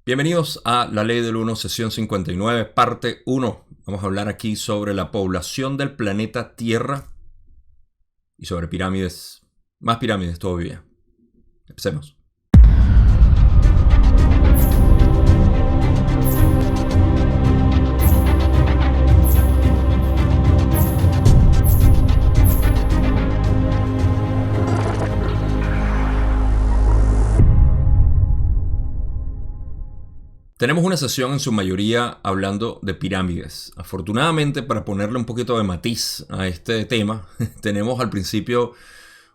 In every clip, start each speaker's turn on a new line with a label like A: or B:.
A: Bienvenidos a La Ley del Uno, sesión 59, parte 1. Vamos a hablar aquí sobre la población del planeta Tierra y sobre pirámides, más pirámides todavía. Empecemos. Tenemos una sesión en su mayoría hablando de pirámides. Afortunadamente, para ponerle un poquito de matiz a este tema, tenemos al principio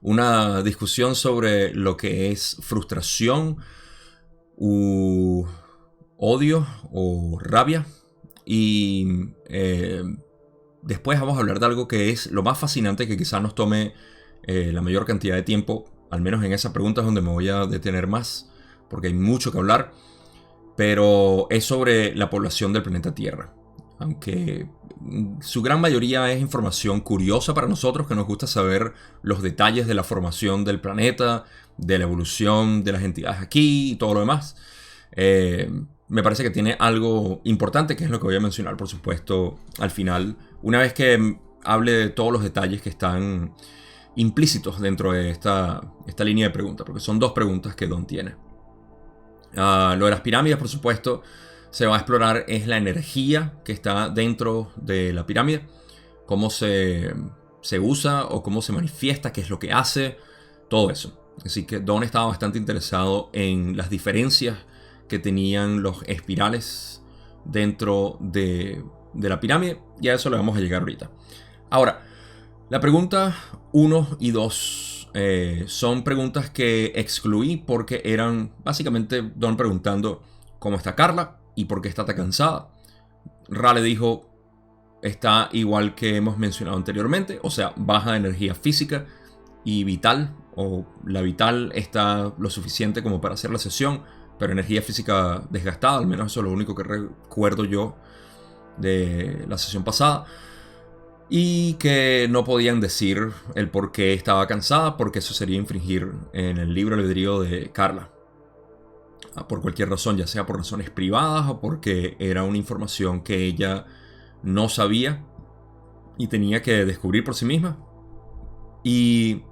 A: una discusión sobre lo que es frustración, odio o rabia. Y después vamos a hablar de algo que es lo más fascinante, que quizás nos tome la mayor cantidad de tiempo. Al menos en esa pregunta es donde me voy a detener más, porque hay mucho que hablar. Pero es sobre la población del planeta Tierra. Aunque su gran mayoría es información curiosa para nosotros, que nos gusta saber los detalles de la formación del planeta, de la evolución de las entidades aquí y todo lo demás. Me parece que tiene algo importante, que es lo que voy a mencionar, por supuesto, al final, una vez que hable de todos los detalles que están implícitos dentro de esta línea de preguntas, porque son dos preguntas que Don tiene. Lo de las pirámides, por supuesto, se va a explorar es la energía que está dentro de la pirámide, cómo se usa o cómo se manifiesta, qué es lo que hace, todo eso. Así que Don estaba bastante interesado en las diferencias que tenían los espirales dentro de la pirámide, y a eso le vamos a llegar ahorita. Ahora, la pregunta 1 y 2 son preguntas que excluí porque eran básicamente Don preguntando cómo está Carla y por qué está tan cansada. Ra le dijo, está igual que hemos mencionado anteriormente, o sea, baja de energía física y vital, o la vital está lo suficiente como para hacer la sesión, pero energía física desgastada, al menos eso es lo único que recuerdo yo de la sesión pasada. Y que no podían decir el por qué estaba cansada, porque eso sería infringir en el libre albedrío de Carla. Por cualquier razón, ya sea por razones privadas o porque era una información que ella no sabía y tenía que descubrir por sí misma. Y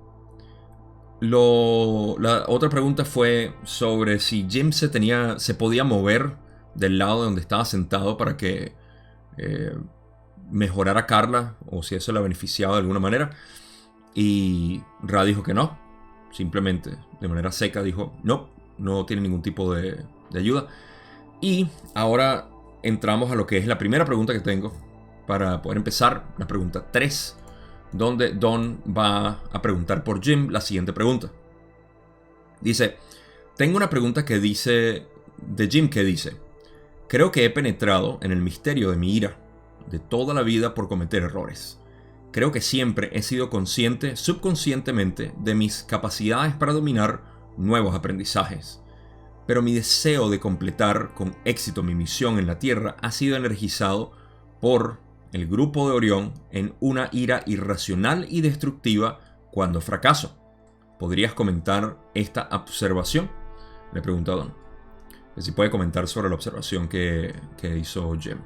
A: la otra pregunta fue sobre si Jim se podía mover del lado donde estaba sentado para que mejorar a Carla, o si eso la beneficiaba de alguna manera. Y Ra dijo que no, simplemente de manera seca dijo no tiene ningún tipo de ayuda. Y ahora entramos a lo que es la primera pregunta que tengo para poder empezar, la pregunta 3, donde Don va a preguntar por Jim la siguiente pregunta. Dice, tengo una pregunta que dice de Jim, que dice: creo que he penetrado en el misterio de mi ira de toda la vida por cometer errores. Creo que siempre he sido consciente, subconscientemente, de mis capacidades para dominar nuevos aprendizajes. Pero mi deseo de completar con éxito mi misión en la Tierra ha sido energizado por el grupo de Orión en una ira irracional y destructiva cuando fracaso. ¿Podrías comentar esta observación?, le pregunta Don. Si puede comentar sobre la observación que hizo Jim.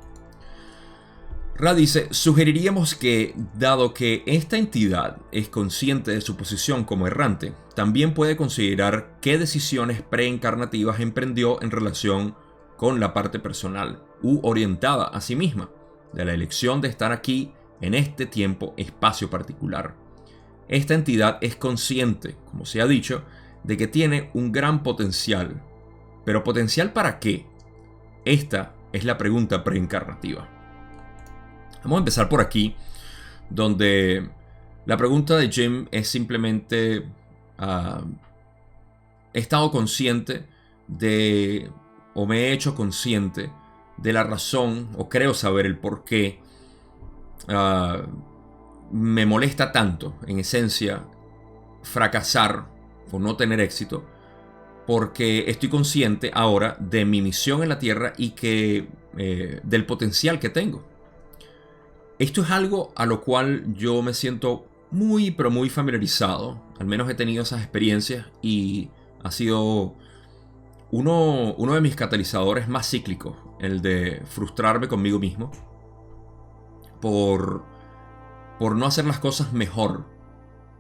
A: Ra dice, sugeriríamos que, dado que esta entidad es consciente de su posición como errante, también puede considerar qué decisiones preencarnativas emprendió en relación con la parte personal u orientada a sí misma, de la elección de estar aquí en este tiempo-espacio particular. Esta entidad es consciente, como se ha dicho, de que tiene un gran potencial. ¿Pero potencial para qué? Esta es la pregunta preencarnativa. Vamos a empezar por aquí, donde la pregunta de Jim es simplemente, he estado consciente de, o me he hecho consciente de la razón, o creo saber el por qué me molesta tanto, en esencia, fracasar o no tener éxito, porque estoy consciente ahora de mi misión en la Tierra y que del potencial que tengo. Esto es algo a lo cual yo me siento muy, pero muy familiarizado. Al menos he tenido esas experiencias y ha sido Uno de mis catalizadores más cíclicos, el de frustrarme conmigo mismo por, por no hacer las cosas mejor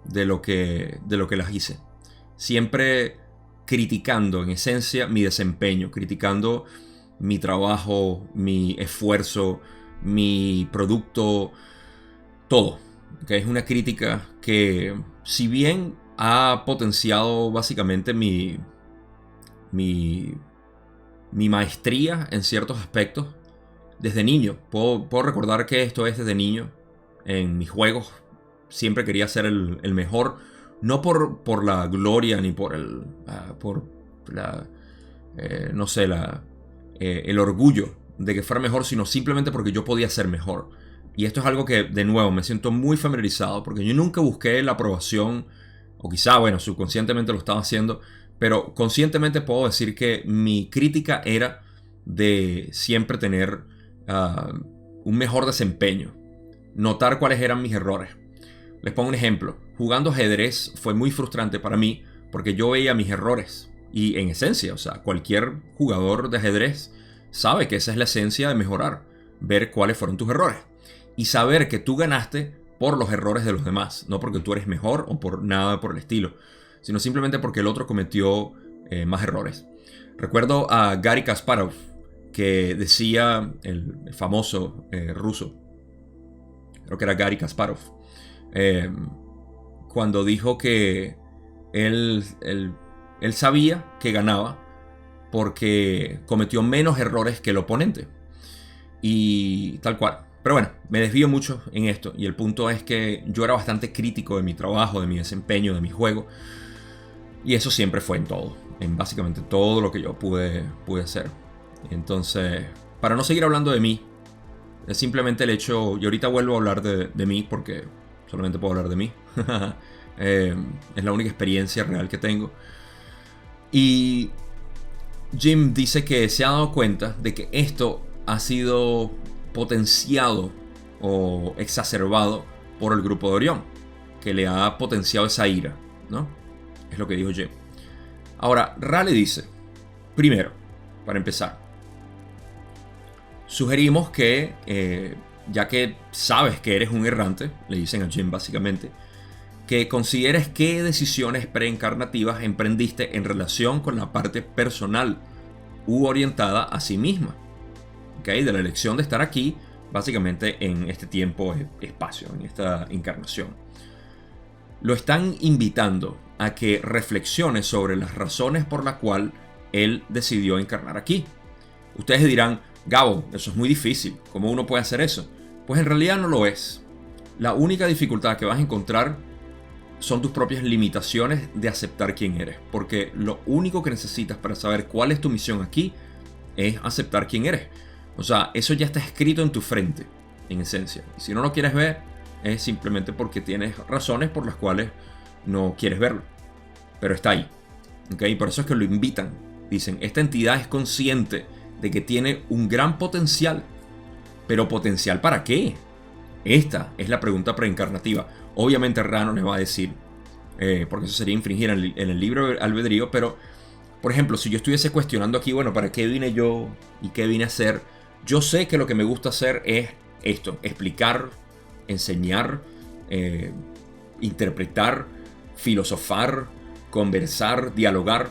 A: de lo que las hice. Siempre criticando en esencia mi desempeño, criticando mi trabajo, mi esfuerzo, mi producto, todo. Que es una crítica que, si bien ha potenciado básicamente mi, mi maestría en ciertos aspectos, desde niño, puedo recordar que esto es desde niño, en mis juegos, siempre quería ser el mejor, no por la gloria ni por por la, no sé, el orgullo de que fuera mejor, sino simplemente porque yo podía ser mejor. Y esto es algo que, de nuevo, me siento muy familiarizado, porque yo nunca busqué la aprobación, o quizá, bueno, subconscientemente lo estaba haciendo, pero conscientemente puedo decir que mi crítica era de siempre tener un mejor desempeño, notar cuáles eran mis errores. Les pongo un ejemplo. Jugando ajedrez fue muy frustrante para mí porque yo veía mis errores. Y en esencia, o sea, cualquier jugador de ajedrez sabe que esa es la esencia de mejorar. Ver cuáles fueron tus errores. Y saber que tú ganaste por los errores de los demás. No porque tú eres mejor o por nada por el estilo. Sino simplemente porque el otro cometió más errores. Recuerdo a Garry Kasparov, que decía, el famoso ruso, creo que era Garry Kasparov, cuando dijo que él sabía que ganaba porque cometió menos errores que el oponente. Y tal cual. Pero bueno, me desvío mucho en esto. Y el punto es que yo era bastante crítico de mi trabajo, de mi desempeño, de mi juego. Y eso siempre fue en todo. En básicamente todo lo que yo pude hacer. Entonces, para no seguir hablando de mí, es simplemente el hecho... Y ahorita vuelvo a hablar de mí porque solamente puedo hablar de mí. Es la única experiencia real que tengo. Y Jim dice que se ha dado cuenta de que esto ha sido potenciado o exacerbado por el grupo de Orión, que le ha potenciado esa ira, ¿no? Es lo que dijo Jim. Ahora, Raleigh dice, primero, para empezar, sugerimos que, ya que sabes que eres un errante, le dicen a Jim básicamente, que consideres qué decisiones preencarnativas emprendiste en relación con la parte personal u orientada a sí misma, ¿okay? De la elección de estar aquí, básicamente en este tiempo-espacio, en esta encarnación. Lo están invitando a que reflexione sobre las razones por las cuales él decidió encarnar aquí. Ustedes dirán, Gabo, eso es muy difícil, ¿cómo uno puede hacer eso? Pues en realidad no lo es. La única dificultad que vas a encontrar son tus propias limitaciones de aceptar quién eres, porque lo único que necesitas para saber cuál es tu misión aquí es aceptar quién eres. O sea, eso ya está escrito en tu frente, en esencia. Y si no lo quieres ver, es simplemente porque tienes razones por las cuales no quieres verlo. Pero está ahí. ¿Okay? Por eso es que lo invitan. Dicen, esta entidad es consciente de que tiene un gran potencial. ¿Pero potencial para qué? Esta es la pregunta preencarnativa. Obviamente Rano les va a decir, porque eso sería infringir en el libre albedrío, pero, por ejemplo, si yo estuviese cuestionando aquí, bueno, ¿para qué vine yo y qué vine a hacer? Yo sé que lo que me gusta hacer es esto, explicar, enseñar, interpretar, filosofar, conversar, dialogar.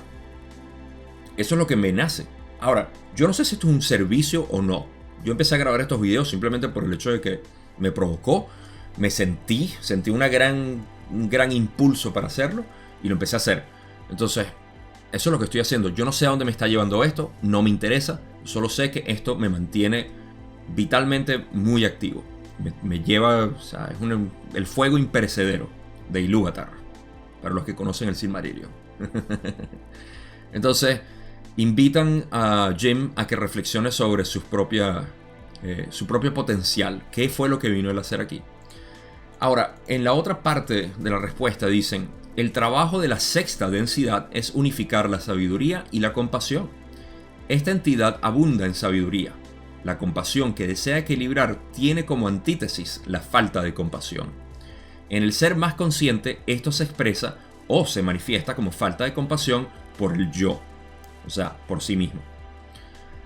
A: Eso es lo que me nace. Ahora, yo no sé si esto es un servicio o no. Yo empecé a grabar estos videos simplemente por el hecho de que me provocó, me sentí un gran impulso para hacerlo y lo empecé a hacer. Entonces, eso es lo que estoy haciendo. Yo no sé a dónde me está llevando esto, no me interesa, solo sé que esto me mantiene vitalmente muy activo. Me lleva, o sea, es el fuego imperecedero de Ilúvatar, para los que conocen el Silmarillion. Entonces, invitan a Jim a que reflexione sobre su propio potencial. ¿Qué fue lo que vino él a hacer aquí? Ahora, en la otra parte de la respuesta dicen, el trabajo de la sexta densidad es unificar la sabiduría y la compasión. Esta entidad abunda en sabiduría. La compasión que desea equilibrar tiene como antítesis la falta de compasión. En el ser más consciente, esto se expresa o se manifiesta como falta de compasión por el yo. o sea, por sí mismo.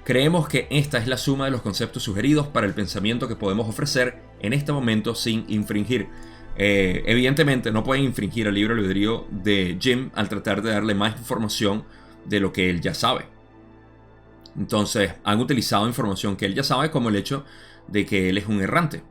A: Creemos que esta es la suma de los conceptos sugeridos para el pensamiento que podemos ofrecer en este momento sin infringir. Evidentemente no pueden infringir el libre albedrío de Jim al tratar de darle más información de lo que él ya sabe. Entonces han utilizado información que él ya sabe, como el hecho de que él es un errante.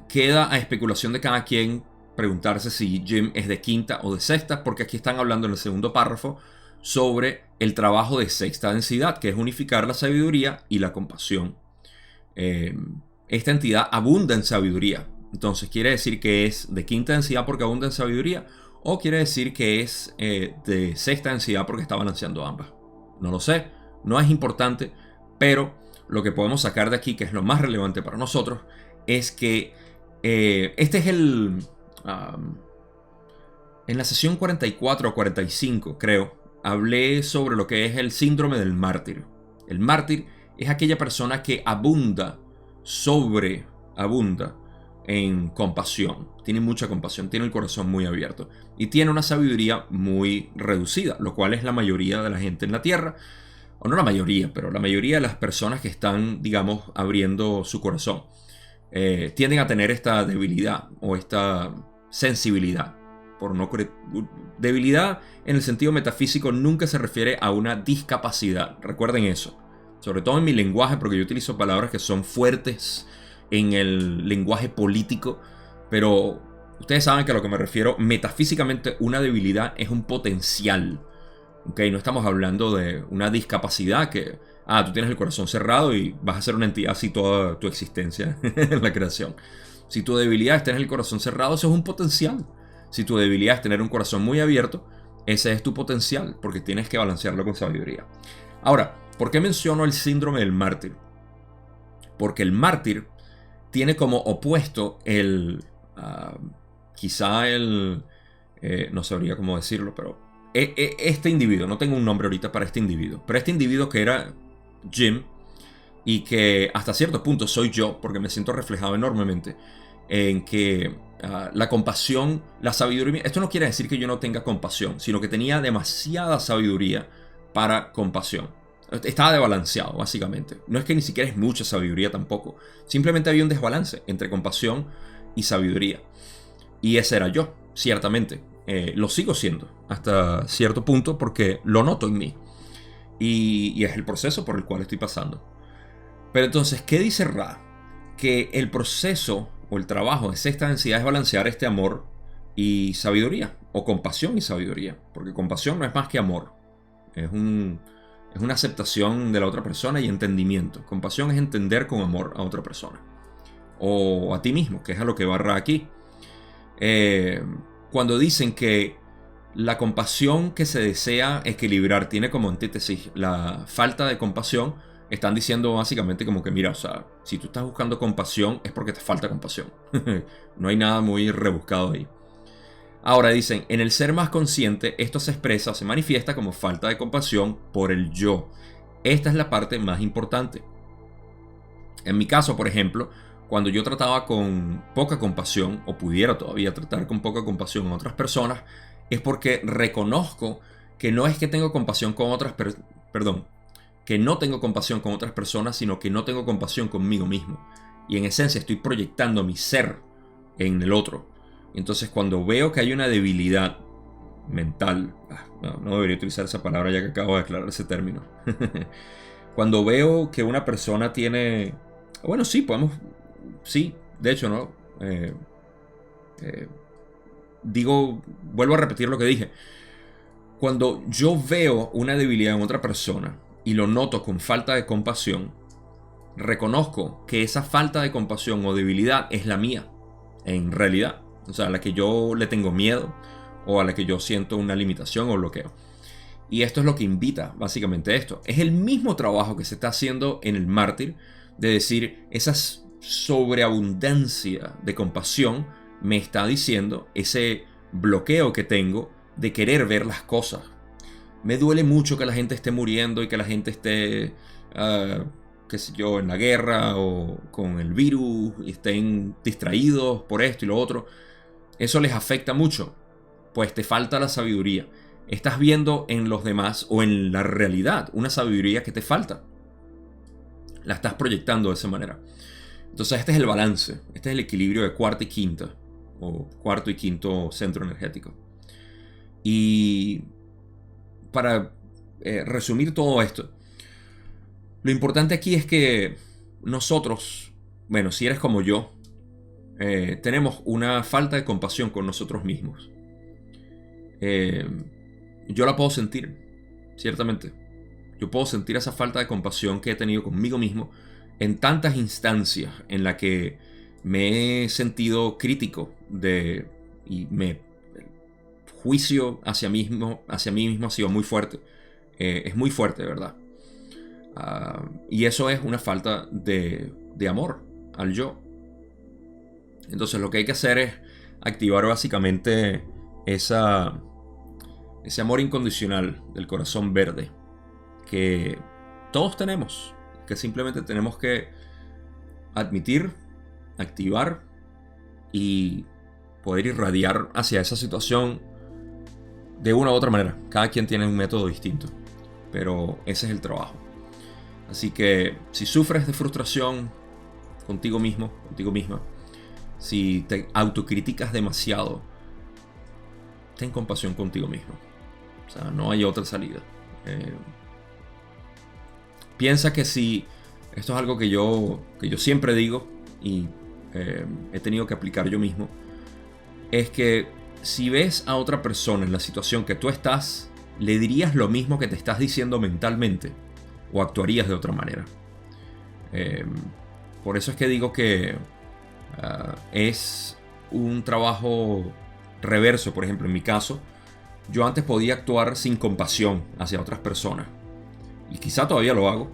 A: Queda a especulación de cada quien preguntarse si Jim es de quinta o de sexta, porque aquí están hablando en el segundo párrafo sobre el trabajo de sexta densidad, que es unificar la sabiduría y la compasión. Esta entidad abunda en sabiduría. Entonces, ¿quiere decir que es de quinta densidad porque abunda en sabiduría? ¿O quiere decir que es de sexta densidad porque está balanceando ambas? No lo sé, no es importante, pero lo que podemos sacar de aquí, que es lo más relevante para nosotros, es que este es el... en la sesión 44 o 45, creo, hablé sobre lo que es el síndrome del mártir. El mártir es aquella persona que sobreabunda en compasión. Tiene mucha compasión, tiene el corazón muy abierto y tiene una sabiduría muy reducida, lo cual es la mayoría de la gente en la Tierra. O no la mayoría, pero la mayoría de las personas que están, digamos, abriendo su corazón. Tienden a tener esta debilidad o esta sensibilidad. Debilidad en el sentido metafísico nunca se refiere a una discapacidad. Recuerden eso. Sobre todo en mi lenguaje, porque yo utilizo palabras que son fuertes en el lenguaje político. Pero ustedes saben que a lo que me refiero metafísicamente, una debilidad es un potencial. ¿Okay? No estamos hablando de una discapacidad que... tú tienes el corazón cerrado y vas a ser una entidad así toda tu existencia en la creación. Si tu debilidad es tener el corazón cerrado, eso es un potencial. Si tu debilidad es tener un corazón muy abierto, ese es tu potencial, porque tienes que balancearlo con sabiduría. Ahora, ¿por qué menciono el síndrome del mártir? Porque el mártir tiene como opuesto no sabría cómo decirlo, pero este individuo, no tengo un nombre ahorita para este individuo, pero este individuo que era Jim y que hasta cierto punto soy yo, porque me siento reflejado enormemente en que la compasión, la sabiduría, esto no quiere decir que yo no tenga compasión, sino que tenía demasiada sabiduría para compasión. Estaba desbalanceado, básicamente. No es que ni siquiera es mucha sabiduría tampoco, simplemente había un desbalance entre compasión y sabiduría. Y ese era yo, ciertamente. Lo sigo siendo hasta cierto punto porque lo noto en mí. Y es el proceso por el cual estoy pasando. Pero entonces, ¿qué dice Ra? Que el proceso o el trabajo de sexta densidad es balancear este amor y sabiduría, o compasión y sabiduría. Porque compasión no es más que amor. Es una aceptación de la otra persona y entendimiento. Compasión es entender con amor a otra persona. O a ti mismo, que es a lo que va Ra aquí. Cuando dicen que la compasión que se desea equilibrar tiene como antítesis la falta de compasión, están diciendo básicamente como que mira, o sea, si tú estás buscando compasión es porque te falta compasión. No hay nada muy rebuscado ahí. Ahora dicen, en el ser más consciente esto se expresa, se manifiesta como falta de compasión por el yo. Esta es la parte más importante. En mi caso, por ejemplo, cuando yo trataba con poca compasión, o pudiera todavía tratar con poca compasión a otras personas, es porque reconozco que no es que tengo compasión con otras que no tengo compasión con otras personas, sino que no tengo compasión conmigo mismo. Y en esencia estoy proyectando mi ser en el otro. Entonces cuando veo que hay una debilidad mental, no debería utilizar esa palabra ya que acabo de aclarar ese término. Cuando veo que una persona tiene... Bueno, sí, de hecho, ¿no? Vuelvo a repetir lo que dije. Cuando yo veo una debilidad en otra persona y lo noto con falta de compasión, reconozco que esa falta de compasión o debilidad es la mía, en realidad. O sea, a la que yo le tengo miedo o a la que yo siento una limitación o bloqueo. Y esto es lo que invita básicamente a esto. Es el mismo trabajo que se está haciendo en el mártir, de decir, esa sobreabundancia de compasión me está diciendo ese bloqueo que tengo de querer ver las cosas. Me duele mucho que la gente esté muriendo y que la gente esté, qué sé yo, en la guerra o con el virus y estén distraídos por esto y lo otro. Eso les afecta mucho. Pues te falta la sabiduría. estás viendo en los demás o en la realidad una sabiduría que te falta. La estás proyectando de esa manera. Entonces este es el balance, este es el equilibrio de cuarta y quinta, o cuarto y quinto centro energético. Y para resumir todo esto, lo importante aquí es que nosotros, bueno, si eres como yo, tenemos una falta de compasión con nosotros mismos. Yo la puedo sentir, ciertamente. Yo puedo sentir esa falta de compasión que he tenido conmigo mismo en tantas instancias en las que me he sentido crítico y mi juicio hacia mí mismo ha sido muy fuerte. Es muy fuerte, de verdad. Y eso es una falta de amor al yo. Entonces lo que hay que hacer es activar básicamente ese amor incondicional del corazón verde que todos tenemos, que simplemente tenemos que admitir, activar y poder irradiar hacia esa situación de una u otra manera. Cada quien tiene un método distinto, pero ese es el trabajo. Así que si sufres de frustración contigo mismo, contigo misma, si te autocriticas demasiado, ten compasión contigo mismo. O sea, no hay otra salida. Piensa que si esto es algo que yo siempre digo y he tenido que aplicar yo mismo, es que si ves a otra persona en la situación que tú estás, le dirías lo mismo que te estás diciendo mentalmente o actuarías de otra manera. Por eso es que digo que es un trabajo reverso. Por ejemplo, en mi caso, yo antes podía actuar sin compasión hacia otras personas. Y quizá todavía lo hago,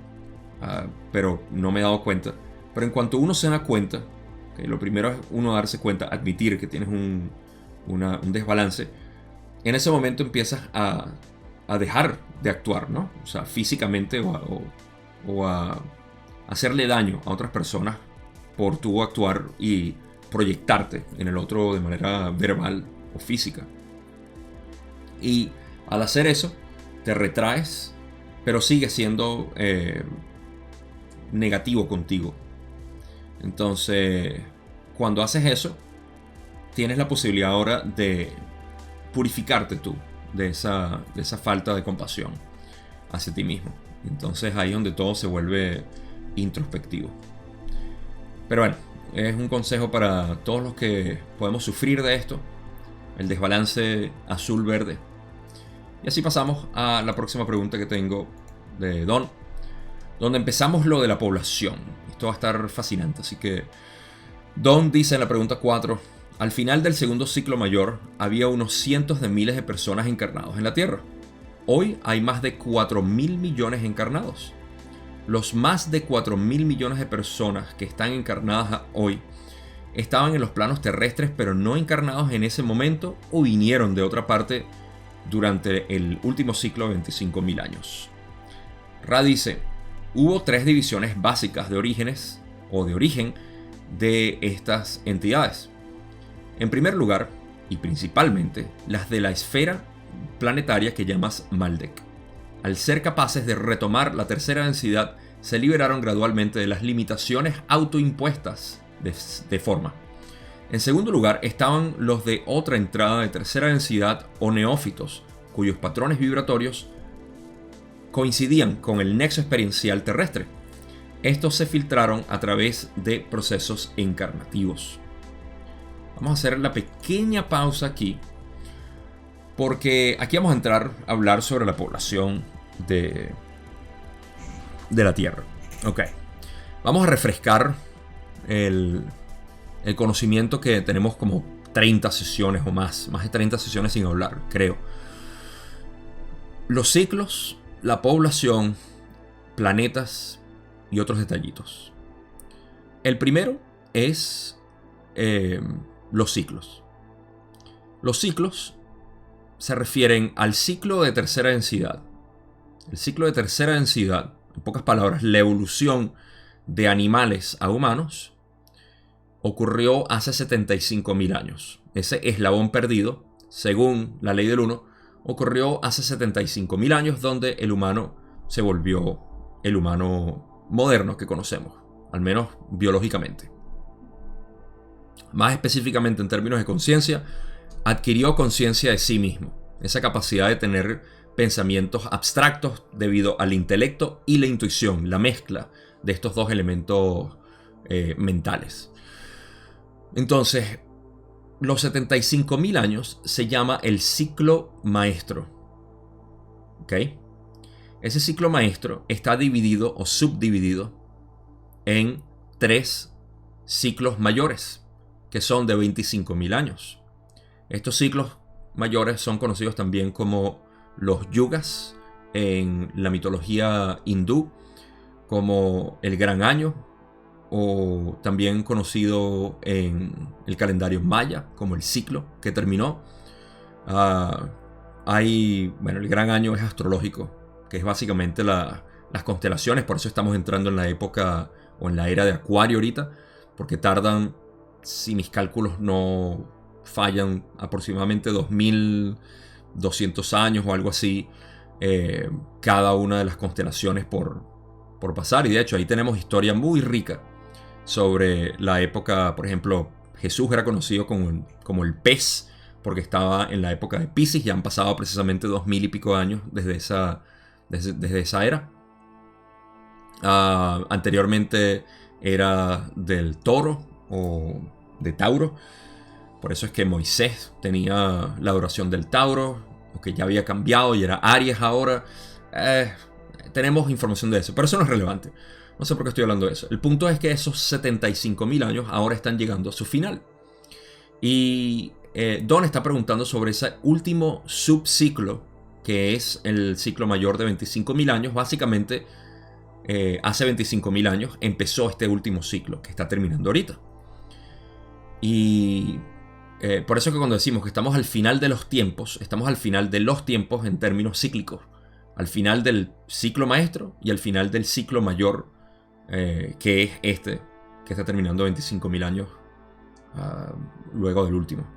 A: pero no me he dado cuenta. Pero en cuanto uno se da cuenta, lo primero es uno darse cuenta, admitir que tienes un desbalance. En ese momento empiezas a dejar de actuar, ¿no? O sea, físicamente o a hacerle daño a otras personas por tu actuar y proyectarte en el otro de manera verbal o física. Y al hacer eso, te retraes, pero sigues siendo negativo contigo. Entonces, cuando haces eso, tienes la posibilidad ahora de purificarte tú de esa falta de compasión hacia ti mismo. Entonces ahí es donde todo se vuelve introspectivo. Pero bueno, es un consejo para todos los que podemos sufrir de esto, el desbalance azul-verde. Y así pasamos a la próxima pregunta que tengo de Don, donde empezamos lo de la población. Esto va a estar fascinante, así que Don dice en la pregunta 4: al final del segundo ciclo mayor había unos cientos de miles de personas encarnados en la Tierra. Hoy hay más de 4.000 millones encarnados. Los más de 4.000 millones de personas que están encarnadas hoy estaban en los planos terrestres, pero no encarnados en ese momento o vinieron de otra parte durante el último ciclo de 25.000 años. Ra dice: hubo 3 divisiones básicas de orígenes o de origen de estas entidades. En primer lugar, y principalmente, las de la esfera planetaria que llamas Maldek. Al ser capaces de retomar la tercera densidad, se liberaron gradualmente de las limitaciones autoimpuestas de forma. En segundo lugar, estaban los de otra entrada de tercera densidad o neófitos, cuyos patrones vibratorios coincidían con el nexo experiencial terrestre. Estos se filtraron a través de procesos encarnativos. Vamos a hacer la pequeña pausa aquí, porque aquí vamos a entrar a hablar sobre la población de la Tierra. Ok, vamos a refrescar el conocimiento que tenemos como 30 sesiones o más de 30 sesiones sin hablar, creo. Los ciclos, la población, planetas y otros detallitos. El primero es los ciclos. Los ciclos se refieren al ciclo de tercera densidad. El ciclo de tercera densidad, en pocas palabras, la evolución de animales a humanos, ocurrió hace 75.000 años. Ese eslabón perdido, según la ley del 1, ocurrió hace 75.000 años, donde el humano se volvió el humano moderno que conocemos, al menos biológicamente. Más específicamente en términos de conciencia, adquirió conciencia de sí mismo, esa capacidad de tener pensamientos abstractos debido al intelecto y la intuición, la mezcla de estos dos elementos mentales. Entonces, los 75.000 años se llama el ciclo maestro. ¿Ok? Ese ciclo maestro está dividido o subdividido en 3 ciclos mayores, que son de 25.000 años. Estos ciclos mayores son conocidos también como los yugas en la mitología hindú, como el gran año, o también conocido en el calendario maya como el ciclo que terminó. El gran año es astrológico, que es básicamente las constelaciones, por eso estamos entrando en la época o en la era de Acuario ahorita, porque tardan, si mis cálculos no fallan, aproximadamente 2200 años o algo así, cada una de las constelaciones por pasar. Y de hecho ahí tenemos historia muy rica sobre la época. Por ejemplo, Jesús era conocido como el pez, porque estaba en la época de Piscis. Ya han pasado precisamente 2000 y pico años desde esa era. Anteriormente era del toro o de Tauro. Por eso es que Moisés tenía la adoración del Tauro, que ya había cambiado y era Aries ahora. Tenemos información de eso, pero eso no es relevante. No sé por qué estoy hablando de eso. El punto es que esos 75.000 años ahora están llegando a su final. Y Don está preguntando sobre ese último subciclo, que es el ciclo mayor de 25.000 años. Básicamente, hace 25.000 años empezó este último ciclo, que está terminando ahorita. Y por eso que cuando decimos que estamos al final de los tiempos, estamos al final de los tiempos en términos cíclicos. Al final del ciclo maestro y al final del ciclo mayor, que es este, que está terminando 25.000 años luego del último.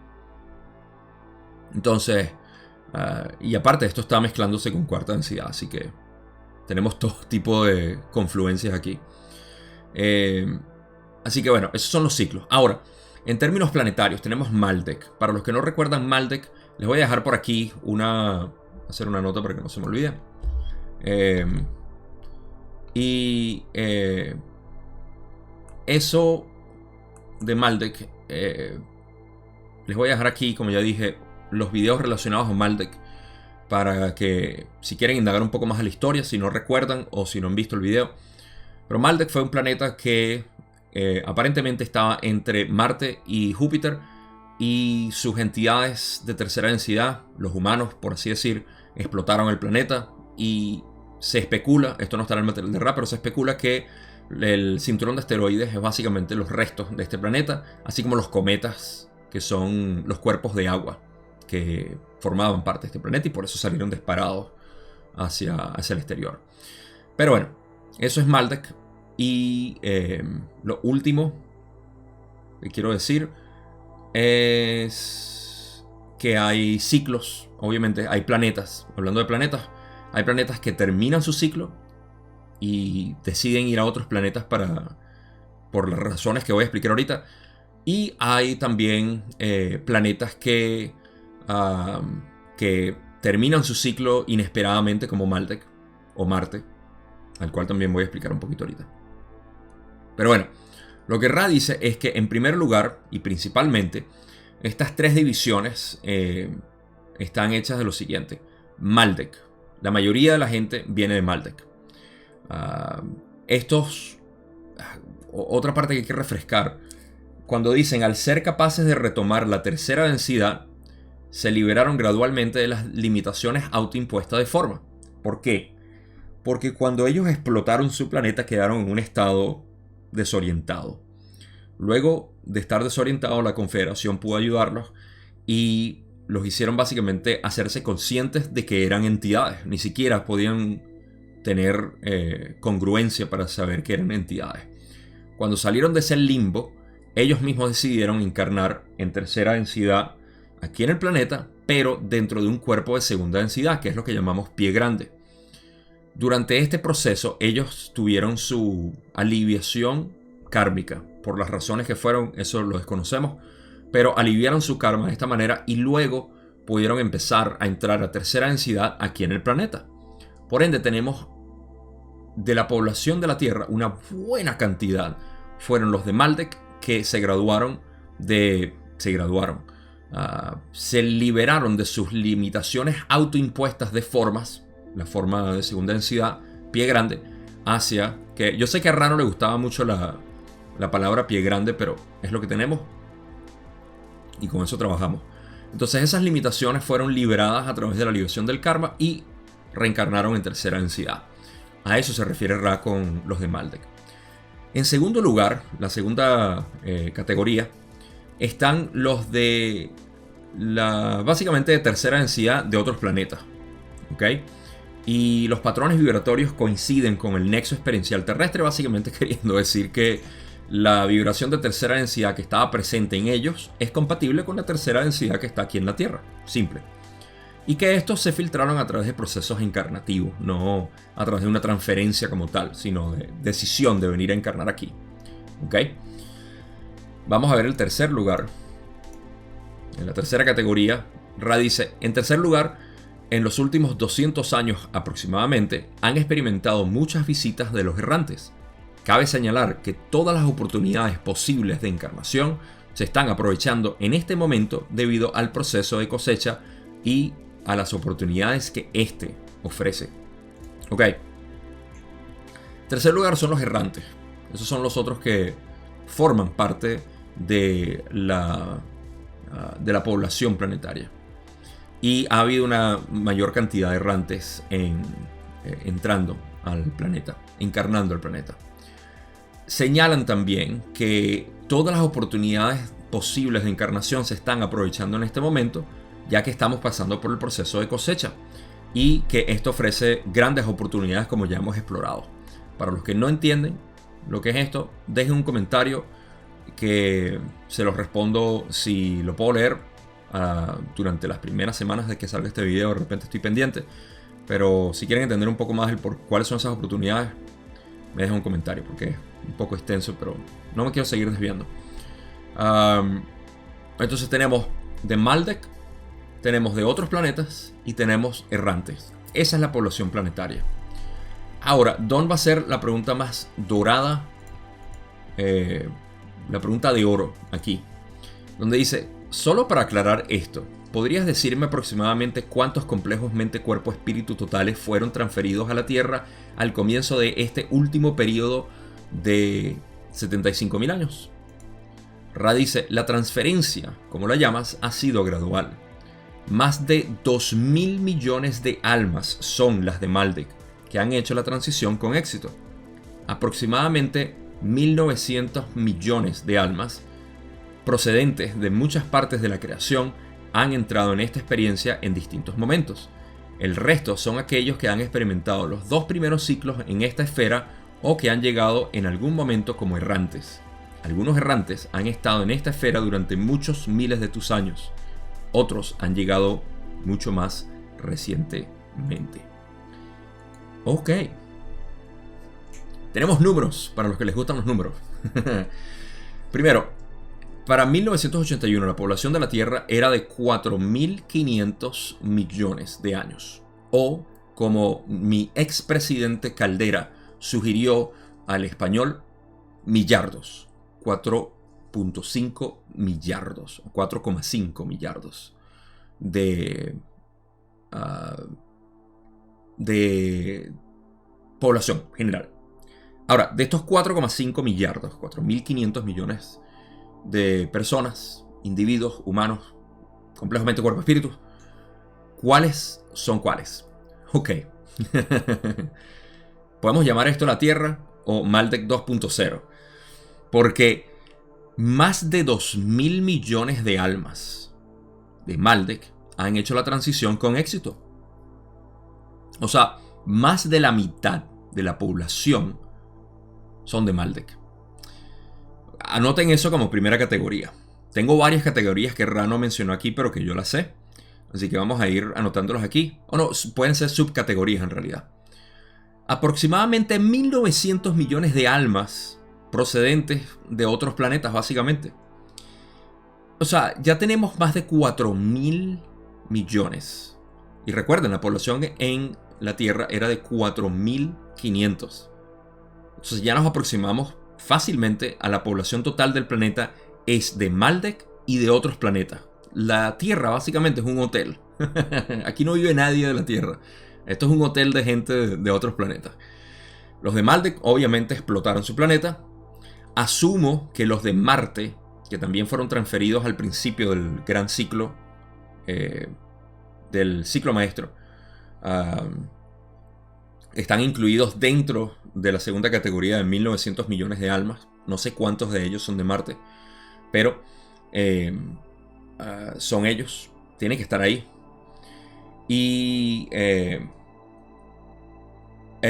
A: Entonces, y aparte esto está mezclándose con cuarta densidad, así que tenemos todo tipo de confluencias aquí. Así que bueno, esos son los ciclos. Ahora, en términos planetarios tenemos Maldek. Para los que no recuerdan Maldek, les voy a dejar por aquí hacer una nota para que no se me olvide. Eso de Maldek, les voy a dejar aquí, como ya dije, los videos relacionados a Maldek, para que si quieren indagar un poco más a la historia, si no recuerdan o si no han visto el video. Pero Maldek fue un planeta que aparentemente estaba entre Marte y Júpiter, y sus entidades de tercera densidad, los humanos por así decir, explotaron el planeta. Y se especula, esto no está en el material de Ra, pero se especula que el cinturón de asteroides es básicamente los restos de este planeta, así como los cometas, que son los cuerpos de agua que formaban parte de este planeta y por eso salieron disparados hacia el exterior. Pero bueno, eso es Maldek. Y lo último que quiero decir es que hay ciclos. Obviamente hay planetas. Hablando de planetas, hay planetas que terminan su ciclo y deciden ir a otros planetas por las razones que voy a explicar ahorita. Y hay también planetas que terminan su ciclo inesperadamente, como Maldek o Marte, al cual también voy a explicar un poquito ahorita. Pero bueno, lo que Ra dice es que en primer lugar y principalmente estas 3 divisiones están hechas de lo siguiente. Maldek. La mayoría de la gente viene de Maldek. Otra parte que hay que refrescar. Cuando dicen al ser capaces de retomar la tercera densidad, se liberaron gradualmente de las limitaciones autoimpuestas de forma. ¿Por qué? Porque cuando ellos explotaron su planeta quedaron en un estado desorientado. Luego de estar desorientado, la Confederación pudo ayudarlos y los hicieron básicamente hacerse conscientes de que eran entidades. Ni siquiera podían tener congruencia para saber que eran entidades. Cuando salieron de ese limbo, ellos mismos decidieron encarnar en tercera densidad aquí en el planeta, pero dentro de un cuerpo de segunda densidad, que es lo que llamamos pie grande. Durante este proceso, ellos tuvieron su aliviación kármica. Por las razones que fueron, eso lo desconocemos, pero aliviaron su karma de esta manera y luego pudieron empezar a entrar a tercera densidad aquí en el planeta. Por ende, tenemos de la población de la Tierra una buena cantidad fueron los de Maldek que se liberaron de sus limitaciones autoimpuestas de formas, la forma de segunda densidad, pie grande, hacia que yo sé que a Rano le gustaba mucho la palabra pie grande, pero es lo que tenemos y con eso trabajamos. Entonces esas limitaciones fueron liberadas a través de la liberación del karma y reencarnaron en tercera densidad. A eso se refiere Ra con los de Maldek. En segundo lugar, la segunda categoría, están los de básicamente de tercera densidad de otros planetas. ¿Ok? Y los patrones vibratorios coinciden con el nexo experiencial terrestre, básicamente queriendo decir que la vibración de tercera densidad que estaba presente en ellos es compatible con la tercera densidad que está aquí en la Tierra. Simple. Y que estos se filtraron a través de procesos encarnativos, no a través de una transferencia como tal, sino de decisión de venir a encarnar aquí. ¿Ok? Vamos a ver el tercer lugar. En la tercera categoría, Ra dice, en tercer lugar, en los últimos 200 años aproximadamente, han experimentado muchas visitas de los errantes. Cabe señalar que todas las oportunidades posibles de encarnación se están aprovechando en este momento debido al proceso de cosecha y a las oportunidades que éste ofrece. Ok. Tercer lugar son los errantes. Esos son los otros que forman parte de la población planetaria. Y ha habido una mayor cantidad de errantes entrando al planeta, encarnando el planeta. Señalan también que todas las oportunidades posibles de encarnación se están aprovechando en este momento, ya que estamos pasando por el proceso de cosecha y que esto ofrece grandes oportunidades como ya hemos explorado. Para los que no entienden lo que es esto, dejen un comentario que se los respondo si lo puedo leer durante las primeras semanas de que salga este video. De repente estoy pendiente, pero si quieren entender un poco más por cuáles son esas oportunidades, me dejan un comentario porque es un poco extenso, pero no me quiero seguir desviando. Entonces tenemos de Maldek, tenemos de otros planetas y tenemos errantes. Esa es la población planetaria. Ahora, Don va a hacer la pregunta más dorada, la pregunta de oro aquí, donde dice, solo para aclarar esto, ¿podrías decirme aproximadamente cuántos complejos mente, cuerpo, espíritu totales fueron transferidos a la Tierra al comienzo de este último periodo de 75.000 años? Ra dice, la transferencia, como la llamas, ha sido gradual. Más de 2.000 millones de almas son las de Maldek, que han hecho la transición con éxito. Aproximadamente 1.900 millones de almas procedentes de muchas partes de la creación han entrado en esta experiencia en distintos momentos. El resto son aquellos que han experimentado los 2 primeros ciclos en esta esfera o que han llegado en algún momento como errantes. Algunos errantes han estado en esta esfera durante muchos miles de tus años. Otros han llegado mucho más recientemente. Ok. Tenemos números para los que les gustan los números. Primero, para 1981 la población de la Tierra era de 4.500 millones de años. O, como mi expresidente Caldera sugirió al español, millardos. 4.5 millardos. 4,5 millardos de población general. Ahora, de estos 4,5 millardos, 4.500 millones de personas, individuos, humanos, complejamente cuerpo, espíritu, ¿cuáles son cuáles? Ok. Podemos llamar esto la Tierra o Maldek 2.0, porque más de 2.000 millones de almas de Maldek han hecho la transición con éxito. O sea, más de la mitad de la población son de Maldek. Anoten eso como primera categoría. Tengo varias categorías que Ra no mencionó aquí, pero que yo las sé. Así que vamos a ir anotándolas aquí. O no, pueden ser subcategorías en realidad. Aproximadamente 1900 millones de almas procedentes de otros planetas, básicamente. O sea, ya tenemos más de 4000 millones. Y recuerden, la población en la Tierra era de 4500. Entonces ya nos aproximamos fácilmente a la población total del planeta es de Maldek y de otros planetas. La Tierra básicamente es un hotel. Aquí no vive nadie de la Tierra. Esto es un hotel de gente de otros planetas. Los de Maldek obviamente explotaron su planeta. Asumo que los de Marte, que también fueron transferidos al principio del gran ciclo, del ciclo maestro, están incluidos dentro de la segunda categoría de 1900 millones de almas. No sé cuántos de ellos son de Marte, pero son ellos. Tienen que estar ahí. Y el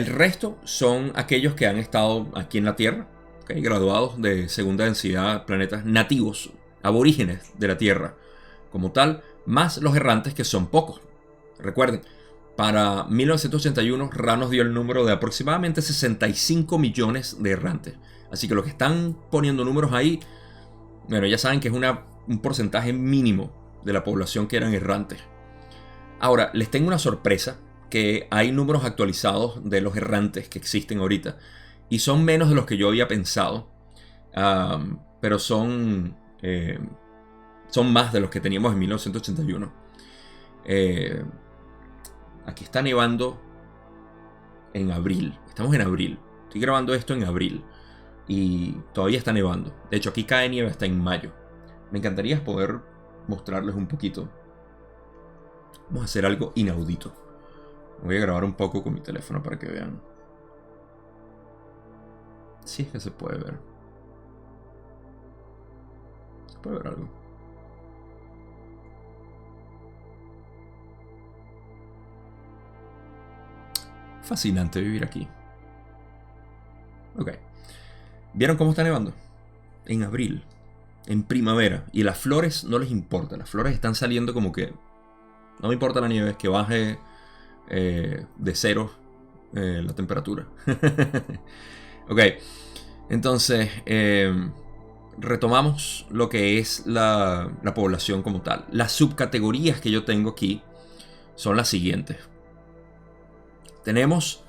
A: resto son aquellos que han estado aquí en la Tierra, ¿okay? Graduados de segunda densidad, planetas nativos, aborígenes de la Tierra como tal, más los errantes, que son pocos. Recuerden, para 1981 Ra nos dio el número de aproximadamente 65 millones de errantes. Así que los que están poniendo números ahí, bueno, ya saben que es un porcentaje mínimo de la población que eran errantes. Ahora, les tengo una sorpresa, que hay números actualizados de los errantes que existen ahorita. Y son menos de los que yo había pensado. Pero son más de los que teníamos en 1981. Aquí está nevando en abril. Estamos en abril. Estoy grabando esto en abril. Y todavía está nevando. De hecho, aquí cae nieve hasta en mayo. Me encantaría poder mostrarles un poquito. Vamos a hacer algo inaudito. Voy a grabar un poco con mi teléfono para que vean. Si es que se puede ver. Se puede ver algo. Fascinante vivir aquí. Ok. ¿Vieron cómo está nevando? En abril. En primavera. Y las flores no les importa. Las flores están saliendo como que... No me importa la nieve, es que baje de cero la temperatura. Ok. Entonces, retomamos lo que es la población como tal. Las subcategorías que yo tengo aquí son las siguientes. Tenemos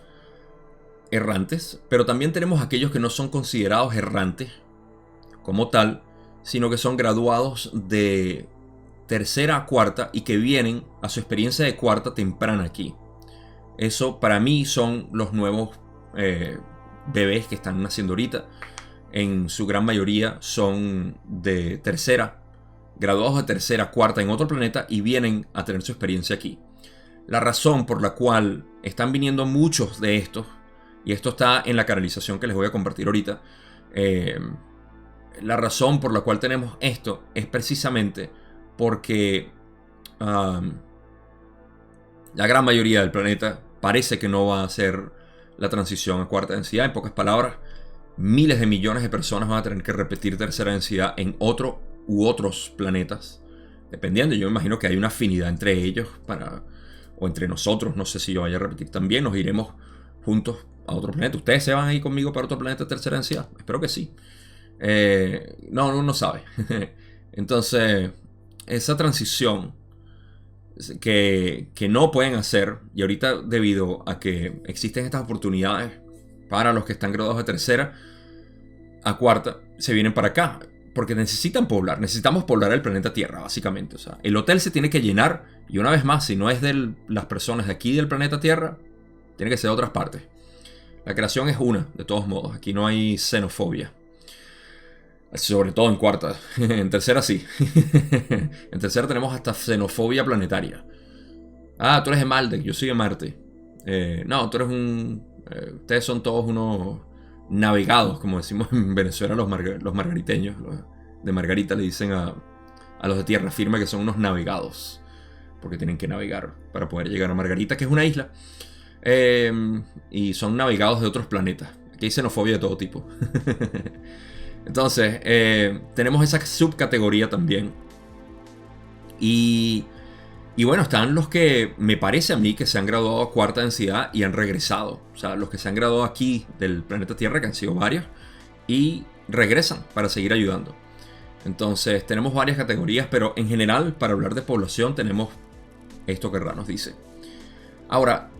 A: errantes, pero también tenemos aquellos que no son considerados errantes como tal, sino que son graduados de tercera a cuarta y que vienen a su experiencia de cuarta temprana aquí. Eso para mí son los nuevos bebés que están naciendo ahorita. En su gran mayoría son de tercera, graduados de tercera, cuarta en otro planeta y vienen a tener su experiencia aquí. La razón por la cual están viniendo muchos de estos, y esto está en la canalización que les voy a compartir ahorita, la razón por la cual tenemos esto es precisamente porque la gran mayoría del planeta parece que no va a hacer la transición a cuarta densidad. En pocas palabras, miles de millones de personas van a tener que repetir tercera densidad en otro u otros planetas, dependiendo. Yo me imagino que hay una afinidad entre ellos o entre nosotros. No sé si yo vaya a repetir también. Nos iremos juntos a otro planeta. ¿Ustedes se van a ir conmigo para otro planeta de tercera densidad? Espero que sí. No, uno no sabe. Entonces, esa transición que no pueden hacer, y ahorita debido a que existen estas oportunidades para los que están graduados de tercera a cuarta, se vienen para acá porque necesitamos poblar el planeta Tierra, básicamente. O sea, el hotel se tiene que llenar, y una vez más, si no es de las personas de aquí del planeta Tierra, tiene que ser de otras partes. La creación es una, de todos modos. Aquí no hay xenofobia. Sobre todo en cuarta. En tercera sí. En tercera tenemos hasta xenofobia planetaria. Ah, tú eres de Maldek, yo soy de Marte. No, tú eres ustedes son todos unos navegados, como decimos en Venezuela los margariteños. Los de Margarita le dicen a los de tierra firme que son unos navegados, porque tienen que navegar para poder llegar a Margarita, que es una isla. Y son navegados de otros planetas. Aquí hay xenofobia de todo tipo. Entonces, tenemos esa subcategoría también. Y bueno, están los que me parece a mí que se han graduado a cuarta densidad y han regresado. O sea, los que se han graduado aquí del planeta Tierra, que han sido varios, y regresan para seguir ayudando. Entonces, tenemos varias categorías, pero en general, para hablar de población, tenemos esto que Ra nos dice. Ahora,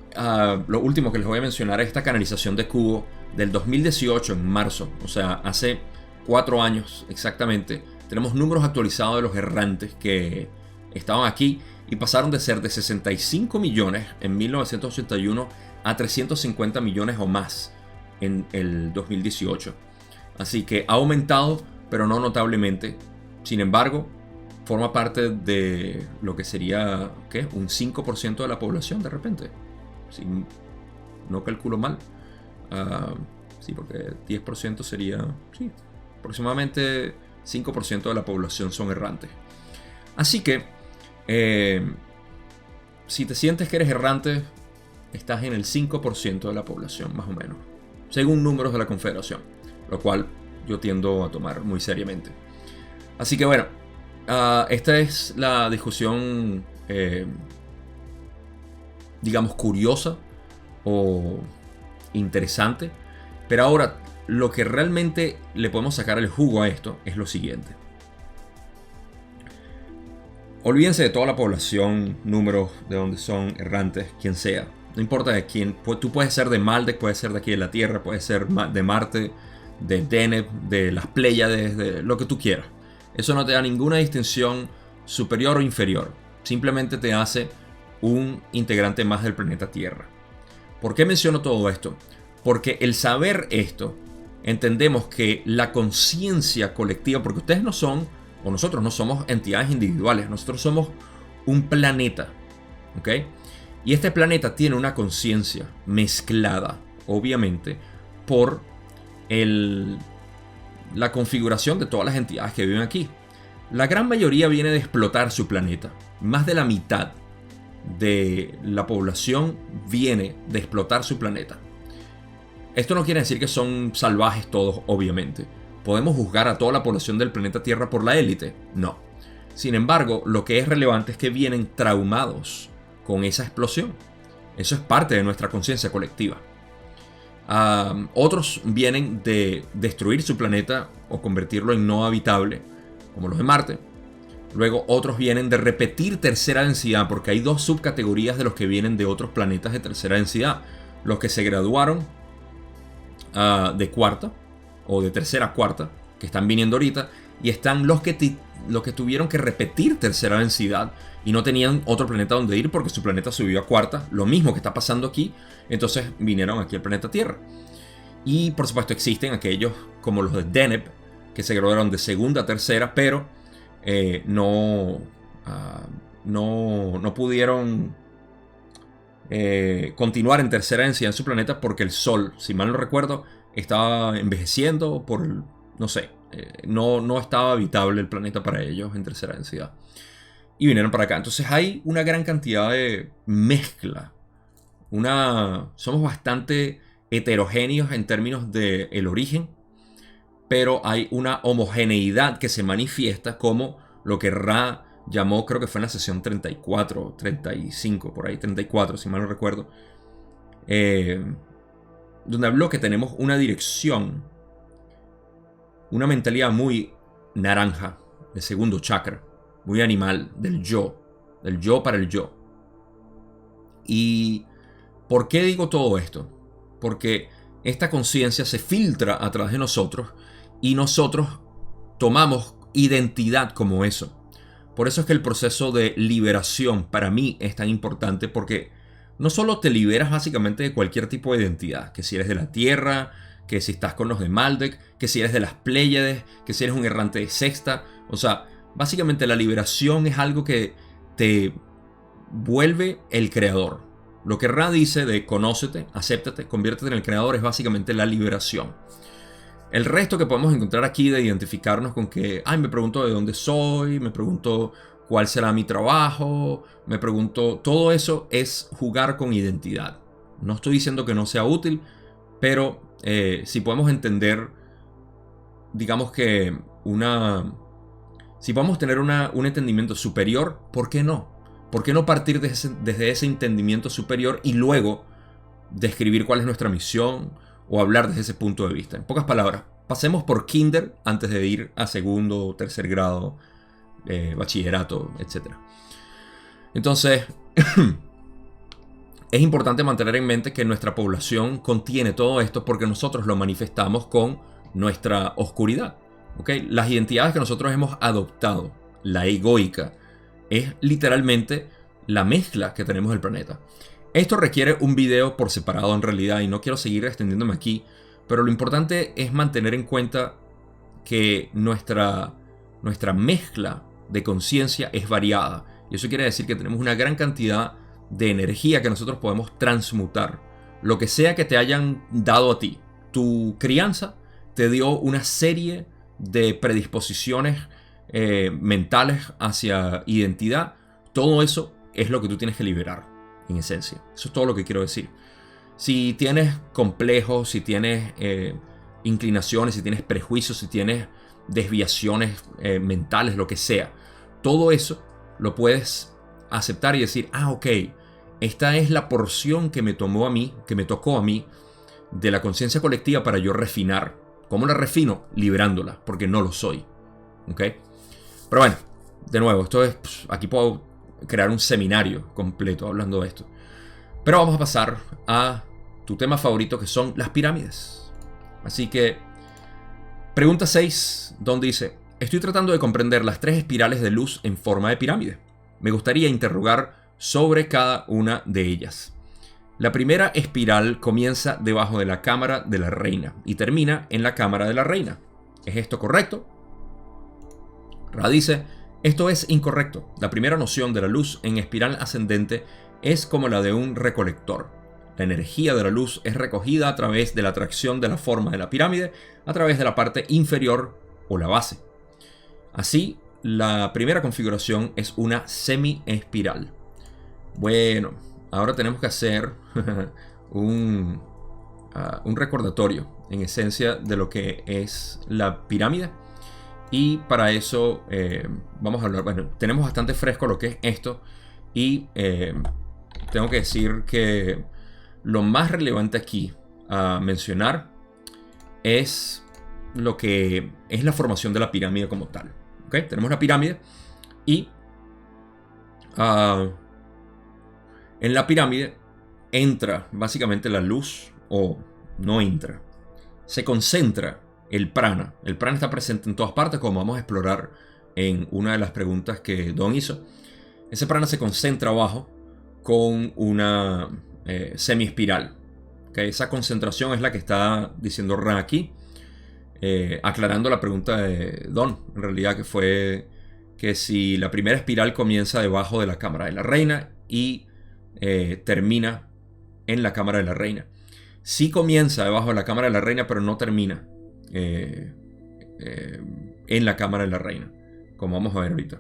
A: lo último que les voy a mencionar es esta canalización de Kubo del 2018 en marzo. O sea, hace 4 años exactamente. Tenemos números actualizados de los errantes que estaban aquí y pasaron de ser de 65 millones en 1981 a 350 millones o más en el 2018. Así que ha aumentado, pero no notablemente. Sin embargo, forma parte de lo que sería, ¿qué? Un 5% de la población de repente. Si no calculo mal. Sí, porque 10% sería, sí, aproximadamente 5% de la población son errantes. Así que, si te sientes que eres errante, estás en el 5% de la población, más o menos, según números de la Confederación, lo cual yo tiendo a tomar muy seriamente. Así que bueno, esta es la discusión, digamos, curiosa o interesante. Pero ahora, lo que realmente le podemos sacar el jugo a esto es lo siguiente. Olvídense de toda la población, números de donde son errantes, quien sea. No importa de quién. Tú puedes ser de Maldek, puedes ser de aquí de la Tierra, puedes ser de Marte, de Deneb, de las Pléyades, de lo que tú quieras. Eso no te da ninguna distinción superior o inferior. Simplemente te hace un integrante más del planeta Tierra. ¿Por qué menciono todo esto? Porque el saber esto, entendemos que la conciencia colectiva, porque ustedes no son, o nosotros no somos entidades individuales, nosotros somos un planeta, ¿ok? Y este planeta tiene una conciencia mezclada, obviamente, por la configuración de todas las entidades que viven aquí. La gran mayoría viene de explotar su planeta. Más de la mitad de la población viene de explotar su planeta. Esto no quiere decir que son salvajes todos, obviamente. ¿Podemos juzgar a toda la población del planeta Tierra por la élite? No. Sin embargo, lo que es relevante es que vienen traumados con esa explosión. Eso es parte de nuestra conciencia colectiva. Otros vienen de destruir su planeta o convertirlo en no habitable, como los de Marte. Luego otros vienen de repetir tercera densidad, porque hay dos subcategorías de los que vienen de otros planetas de tercera densidad. Los que se graduaron de cuarta o de tercera a cuarta, que están viniendo ahorita, y están los que tuvieron que repetir tercera densidad y no tenían otro planeta donde ir porque su planeta subió a cuarta, lo mismo que está pasando aquí, entonces vinieron aquí al planeta Tierra. Y por supuesto existen aquellos como los de Deneb, que se graduaron de segunda a tercera, pero no pudieron continuar en tercera densidad en su planeta porque el Sol, si mal no recuerdo, estaba envejeciendo no sé, no estaba habitable el planeta para ellos en tercera densidad. Y vinieron para acá. Entonces hay una gran cantidad de mezcla. Somos bastante heterogéneos en términos del origen, pero hay una homogeneidad que se manifiesta como lo que Ra llamó, creo que fue en la sesión 34, 35, por ahí 34, si mal no recuerdo, donde habló que tenemos una dirección, una mentalidad muy naranja, de segundo chakra, muy animal, del yo para el yo. ¿Y por qué digo todo esto? Porque esta conciencia se filtra a través de nosotros y nosotros tomamos identidad como eso. Por eso es que el proceso de liberación para mí es tan importante, porque no solo te liberas básicamente de cualquier tipo de identidad, que si eres de la Tierra, que si estás con los de Maldek, que si eres de las Pléyades, que si eres un errante de sexta. O sea, básicamente la liberación es algo que te vuelve el creador. Lo que Ra dice de conócete, acéptate, conviértete en el creador es básicamente la liberación. El resto que podemos encontrar aquí de identificarnos con que, me pregunto de dónde soy, me pregunto cuál será mi trabajo, me pregunto, todo eso es jugar con identidad. No estoy diciendo que no sea útil, pero si podemos entender digamos que si podemos tener un entendimiento superior, ¿por qué no? ¿Por qué no partir desde ese entendimiento superior y luego describir cuál es nuestra misión o hablar desde ese punto de vista? En pocas palabras, pasemos por kinder antes de ir a segundo o tercer grado, bachillerato, etc. Entonces, es importante mantener en mente que nuestra población contiene todo esto porque nosotros lo manifestamos con nuestra oscuridad. ¿Okay? Las identidades que nosotros hemos adoptado, la egoica, es literalmente la mezcla que tenemos del planeta. Esto requiere un video por separado en realidad y no quiero seguir extendiéndome aquí, pero lo importante es mantener en cuenta que nuestra mezcla de conciencia es variada. Y eso quiere decir que tenemos una gran cantidad de energía que nosotros podemos transmutar. Lo que sea que te hayan dado a ti, tu crianza te dio una serie de predisposiciones mentales hacia identidad. Todo eso es lo que tú tienes que liberar, en esencia. Eso es todo lo que quiero decir. Si tienes complejos, si tienes inclinaciones, si tienes prejuicios, si tienes desviaciones mentales, lo que sea, todo eso lo puedes aceptar y decir, ok, esta es la porción que me tocó a mí de la conciencia colectiva para yo refinar. ¿Cómo la refino? Liberándola, porque no lo soy. ¿Ok? Pero bueno, de nuevo, aquí puedo crear un seminario completo hablando de esto. Pero vamos a pasar a tu tema favorito, que son las pirámides. Así que, pregunta 6, donde dice: estoy tratando de comprender las 3 espirales de luz en forma de pirámide. Me gustaría interrogar sobre cada una de ellas. La primera espiral comienza debajo de la cámara de la reina y termina en la cámara de la reina. ¿Es esto correcto? Ra dice: esto es incorrecto. La primera noción de la luz en espiral ascendente es como la de un recolector. La energía de la luz es recogida a través de la atracción de la forma de la pirámide a través de la parte inferior o la base. Así, la primera configuración es una semi-espiral. Bueno, ahora tenemos que hacer un recordatorio, en esencia, de lo que es la pirámide. Y para eso vamos a hablar, bueno, tenemos bastante fresco lo que es esto. Y tengo que decir que lo más relevante aquí a mencionar es lo que es la formación de la pirámide como tal. ¿Okay? Tenemos la pirámide y en la pirámide entra básicamente la luz, o no entra, se concentra el prana. El prana está presente en todas partes, como vamos a explorar en una de las preguntas que Don hizo. Ese prana se concentra abajo con una semiespiral. ¿Okay? Esa concentración es la que está diciendo Ra aquí, aclarando la pregunta de Don, en realidad, que fue que si la primera espiral comienza debajo de la cámara de la reina y termina en la cámara de la reina. Sí comienza debajo de la cámara de la reina, pero no termina en la cámara de la reina, como vamos a ver ahorita.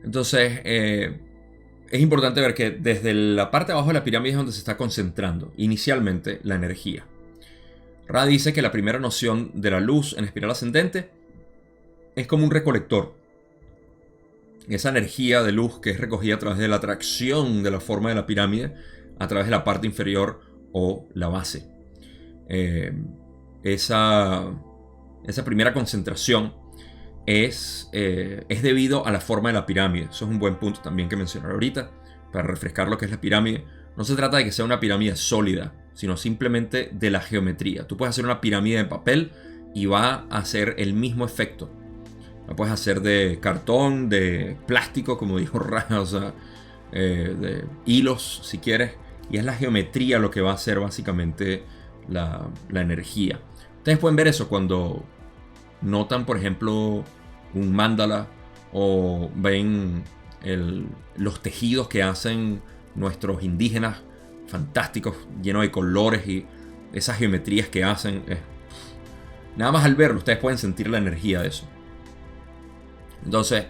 A: Entonces, es importante ver que desde la parte de abajo de la pirámide es donde se está concentrando inicialmente la energía. Ra dice que la primera noción de la luz en espiral ascendente es como un recolector. Esa energía de luz que es recogida a través de la atracción de la forma de la pirámide a través de la parte inferior o la base. Esa primera concentración es debido a la forma de la pirámide. Eso es un buen punto también que mencionar ahorita para refrescar lo que es la pirámide. No se trata de que sea una pirámide sólida, sino simplemente de la geometría. Tú puedes hacer una pirámide de papel y va a hacer el mismo efecto. La puedes hacer de cartón, de plástico, como dijo Ra, o sea, de hilos si quieres. Y es la geometría lo que va a hacer básicamente la energía. Ustedes pueden ver eso cuando notan, por ejemplo, un mandala o ven los tejidos que hacen nuestros indígenas fantásticos, llenos de colores y esas geometrías que hacen. Nada más al verlo, ustedes pueden sentir la energía de eso. Entonces,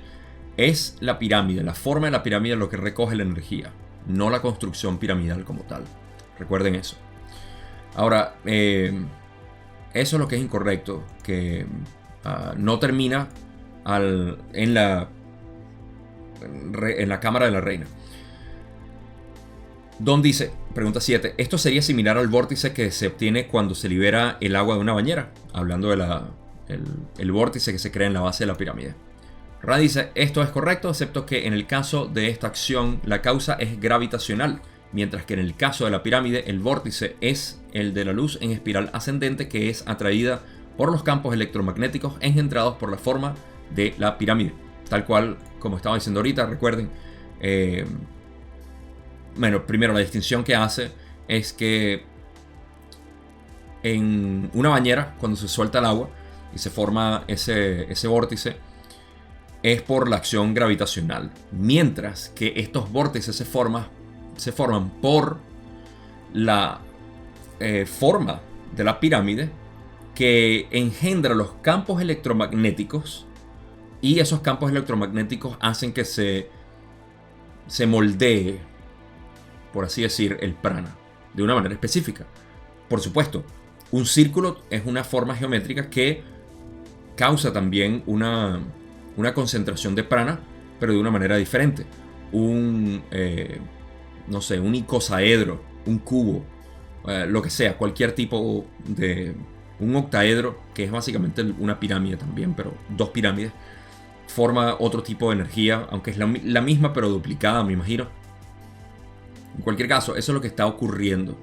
A: es la pirámide, la forma de la pirámide lo que recoge la energía, no la construcción piramidal como tal. Recuerden eso. Ahora, eso es lo que es incorrecto, que no termina en la cámara de la reina. Don dice, pregunta 7, ¿esto sería similar al vórtice que se obtiene cuando se libera el agua de una bañera? Hablando de el vórtice que se crea en la base de la pirámide. Ra dice, esto es correcto, excepto que en el caso de esta acción la causa es gravitacional, mientras que en el caso de la pirámide el vórtice es el de la luz en espiral ascendente que es atraída por los campos electromagnéticos engendrados por la forma de la pirámide. Tal cual como estaba diciendo ahorita, recuerden. Bueno, primero la distinción que hace es que en una bañera, cuando se suelta el agua y se forma ese vórtice, es por la acción gravitacional. Mientras que estos vórtices se forman por la forma de la pirámide que engendra los campos electromagnéticos, y esos campos electromagnéticos hacen que se moldee, por así decir, el prana de una manera específica. Por supuesto, un círculo es una forma geométrica que causa también una concentración de prana, pero de una manera diferente. No sé, un icosaedro, un cubo, lo que sea, cualquier tipo de... Un octaedro, que es básicamente una pirámide también, pero dos pirámides, forma otro tipo de energía, aunque es la misma pero duplicada, me imagino. En cualquier caso, eso es lo que está ocurriendo.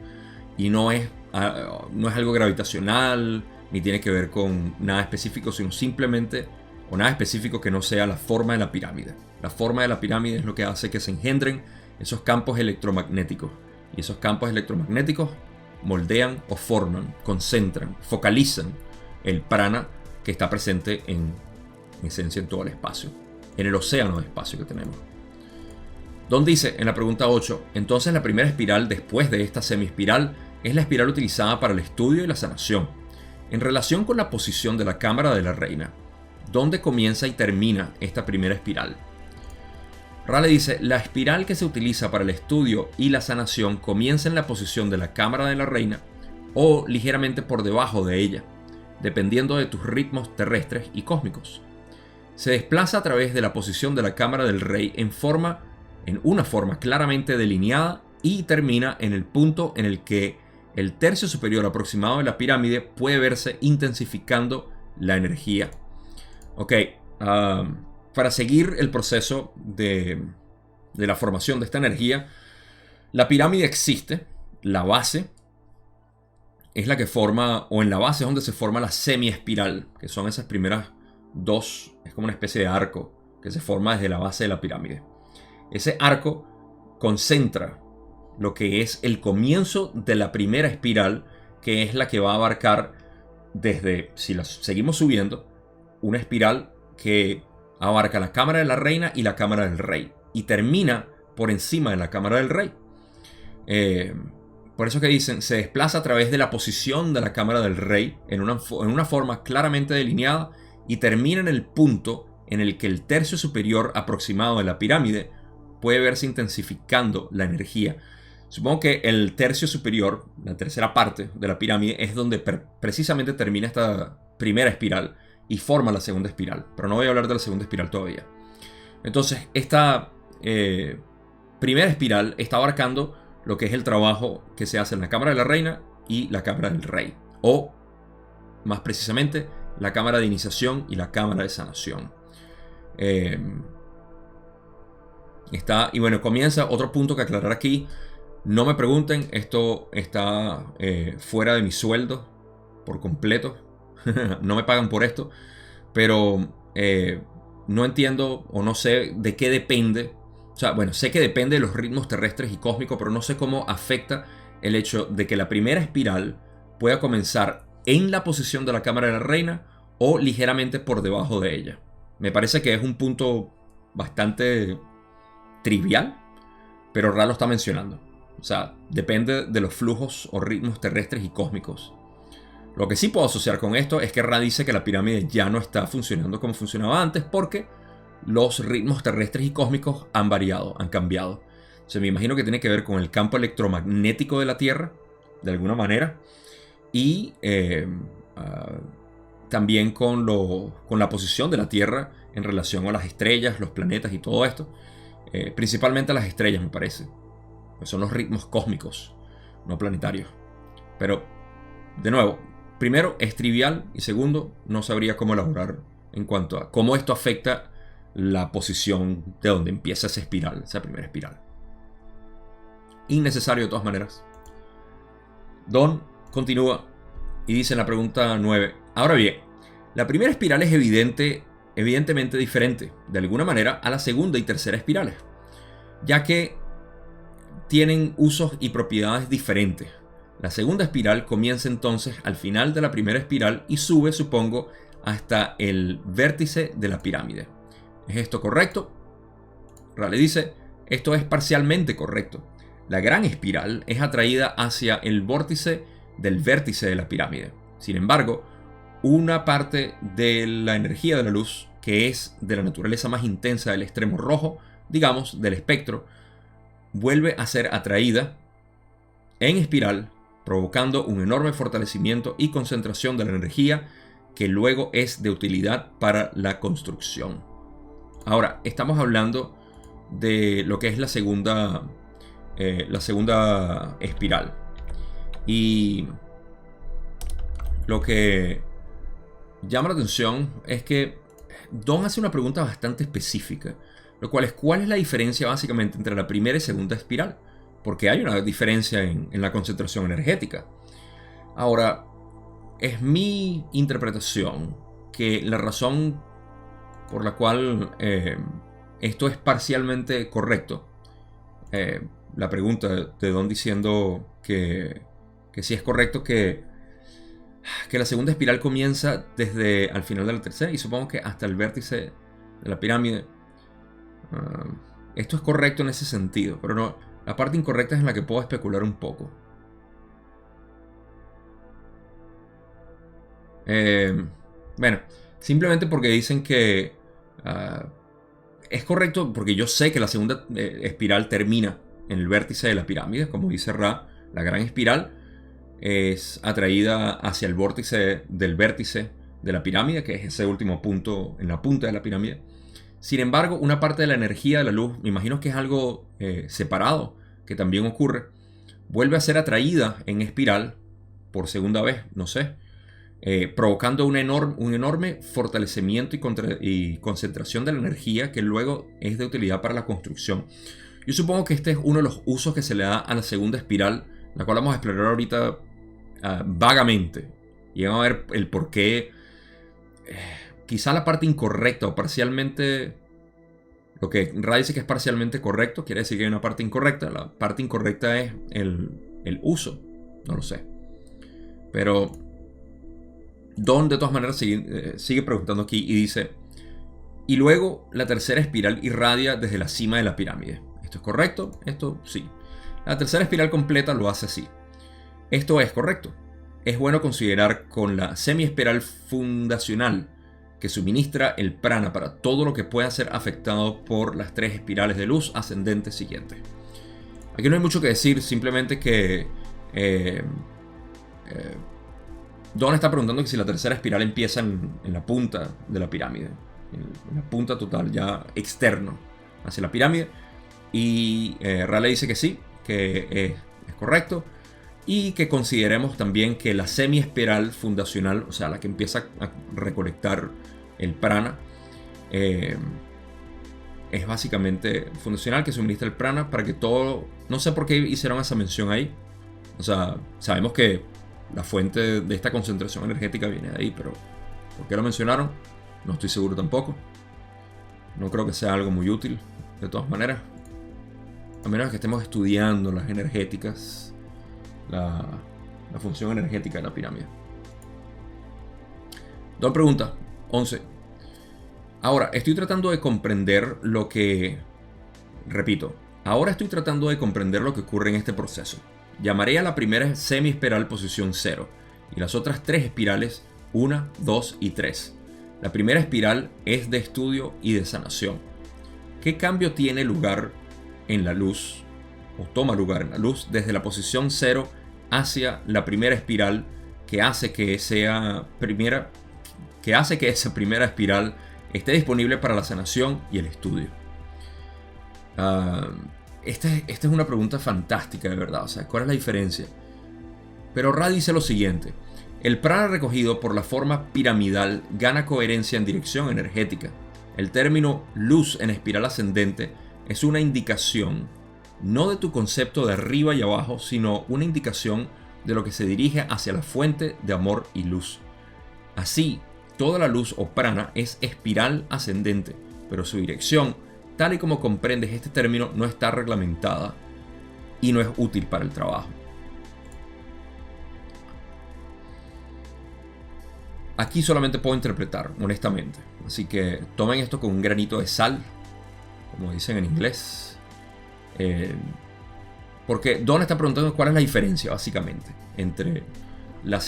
A: Y no es algo gravitacional, ni tiene que ver con nada específico, sino simplemente con nada específico que no sea la forma de la pirámide. La forma de la pirámide es lo que hace que se engendren esos campos electromagnéticos. Y esos campos electromagnéticos moldean o forman, concentran, focalizan el prana que está presente en esencia en todo el espacio, en el océano de espacio que tenemos. Don dice en la pregunta 8, entonces la primera espiral después de esta semiespiral es la espiral utilizada para el estudio y la sanación. En relación con la posición de la cámara de la reina, ¿dónde comienza y termina esta primera espiral? Ra le dice, la espiral que se utiliza para el estudio y la sanación comienza en la posición de la cámara de la reina o ligeramente por debajo de ella, dependiendo de tus ritmos terrestres y cósmicos. Se desplaza a través de la posición de la cámara del rey en una forma claramente delineada y termina en el punto en el que el tercio superior aproximado de la pirámide puede verse intensificando la energía. Ok, para seguir el proceso de la formación de esta energía, la pirámide existe, la base es la que forma, o en la base es donde se forma la semiespiral, que son esas primeras dos, es como una especie de arco que se forma desde la base de la pirámide. Ese arco concentra lo que es el comienzo de la primera espiral, que es la que va a abarcar desde, si la seguimos subiendo, una espiral que abarca la cámara de la reina y la cámara del rey, y termina por encima de la cámara del rey. Por eso que dicen, se desplaza a través de la posición de la cámara del rey en una forma claramente delineada y termina en el punto en el que el tercio superior aproximado de la pirámide puede verse intensificando la energía. Supongo que el tercio superior, la tercera parte de la pirámide, es donde precisamente termina esta primera espiral y forma la segunda espiral. Pero no voy a hablar de la segunda espiral todavía. Entonces, esta primera espiral está abarcando lo que es el trabajo que se hace en la cámara de la reina y la cámara del rey. O, más precisamente, la cámara de iniciación y la cámara de sanación. Y bueno, comienza otro punto que aclarar aquí. No me pregunten, esto está fuera de mi sueldo por completo. No me pagan por esto, pero no entiendo o no sé de qué depende. O sea, bueno, sé que depende de los ritmos terrestres y cósmicos, pero no sé cómo afecta el hecho de que la primera espiral pueda comenzar en la posición de la cámara de la reina o ligeramente por debajo de ella. Me parece que es un punto bastante trivial, pero Ra lo está mencionando. O sea, depende de los flujos o ritmos terrestres y cósmicos. Lo que sí puedo asociar con esto es que Ra dice que la pirámide ya no está funcionando como funcionaba antes porque los ritmos terrestres y cósmicos han variado, han cambiado. O sea, me imagino que tiene que ver con el campo electromagnético de la Tierra, de alguna manera. Y también con la posición de la Tierra en relación a las estrellas, los planetas y todo esto. Principalmente a las estrellas, me parece. Pues son los ritmos cósmicos, no planetarios. Pero, de nuevo, primero es trivial y segundo, no sabría cómo elaborar en cuanto a cómo esto afecta la posición de donde empieza esa espiral, esa primera espiral. Innecesario de todas maneras. Don continúa y dice en la pregunta 9: ahora bien, la primera espiral es evidentemente diferente, de alguna manera, a la segunda y tercera espirales, ya que tienen usos y propiedades diferentes. La segunda espiral comienza entonces al final de la primera espiral y sube, supongo, hasta el vértice de la pirámide. ¿Es esto correcto? Raleigh dice: esto es parcialmente correcto. La gran espiral es atraída hacia el vórtice del vértice de la pirámide. Sin embargo, una parte de la energía de la luz, que es de la naturaleza más intensa del extremo rojo, digamos, del espectro, vuelve a ser atraída en espiral, provocando un enorme fortalecimiento y concentración de la energía que luego es de utilidad para la construcción. Ahora, estamos hablando de lo que es la segunda espiral. Y lo que llama la atención es que Don hace una pregunta bastante específica, lo cual es: ¿cuál es la diferencia básicamente entre la primera y segunda espiral? Porque hay una diferencia en la concentración energética. Ahora, es mi interpretación que la razón por la cual esto es parcialmente correcto, la pregunta de Don diciendo que sí es correcto que la segunda espiral comienza desde al final de la tercera y supongo que hasta el vértice de la pirámide. Esto es correcto en ese sentido, pero no, la parte incorrecta es en la que puedo especular un poco. Bueno, simplemente porque dicen que es correcto, porque yo sé que la segunda espiral termina en el vértice de la pirámide, como dice Ra. La gran espiral es atraída hacia el vórtice del vértice de la pirámide, que es ese último punto en la punta de la pirámide. Sin embargo, una parte de la energía de la luz, me imagino que es algo separado, que también ocurre, vuelve a ser atraída en espiral por segunda vez, no sé, provocando un enorme fortalecimiento y concentración de la energía que luego es de utilidad para la construcción. Yo supongo que este es uno de los usos que se le da a la segunda espiral, la cual vamos a explorar ahorita vagamente. Y vamos a ver el por qué. Quizá la parte incorrecta o parcialmente. Lo que Ra dice que es parcialmente correcto, quiere decir que hay una parte incorrecta. La parte incorrecta es el uso. No lo sé. Pero Don de todas maneras sigue preguntando aquí y dice: y luego la tercera espiral irradia desde la cima de la pirámide. ¿Esto es correcto? Esto sí. La tercera espiral completa lo hace así. Esto es correcto. Es bueno considerar con la semiespiral fundacional que suministra el prana para todo lo que pueda ser afectado por las tres espirales de luz ascendentes siguientes. Aquí no hay mucho que decir, simplemente que Don está preguntando que si la tercera espiral empieza en la punta de la pirámide, en la punta total, ya externo hacia la pirámide. Y Raleigh dice que sí, que es correcto. Y que consideremos también que la semiespiral fundacional, o sea, la que empieza a recolectar el prana, es básicamente fundacional, que suministra el prana para que todo. No sé por qué hicieron esa mención ahí. O sea, sabemos que la fuente de esta concentración energética viene de ahí, pero ¿por qué lo mencionaron? No estoy seguro tampoco. No creo que sea algo muy útil, de todas maneras. A menos que estemos estudiando las energéticas, la función energética de la pirámide. Don pregunta 11. Ahora estoy tratando de comprender lo que. Repito, ahora estoy tratando de comprender lo que ocurre en este proceso. Llamaré a la primera semiespiral posición 0 y las otras tres espirales 1, 2 y 3. La primera espiral es de estudio y de sanación. ¿Qué cambio tiene lugar en la luz, o toma lugar en la luz, desde la posición 0 hacia la primera espiral que hace que esa primera espiral esté disponible para la sanación y el estudio. Esta es una pregunta fantástica, de verdad. O sea, ¿cuál es la diferencia? Pero Ra dice lo siguiente: el prana recogido por la forma piramidal gana coherencia en dirección energética. El término luz en espiral ascendente es una indicación no de tu concepto de arriba y abajo, sino una indicación de lo que se dirige hacia la fuente de amor y luz. Así, toda la luz o prana es espiral ascendente, pero su dirección, tal y como comprendes este término, no está reglamentada y no es útil para el trabajo. Aquí solamente puedo interpretar, honestamente. Así que tomen esto con un granito de sal, como dicen en inglés. Porque Don está preguntando cuál es la diferencia, básicamente, entre la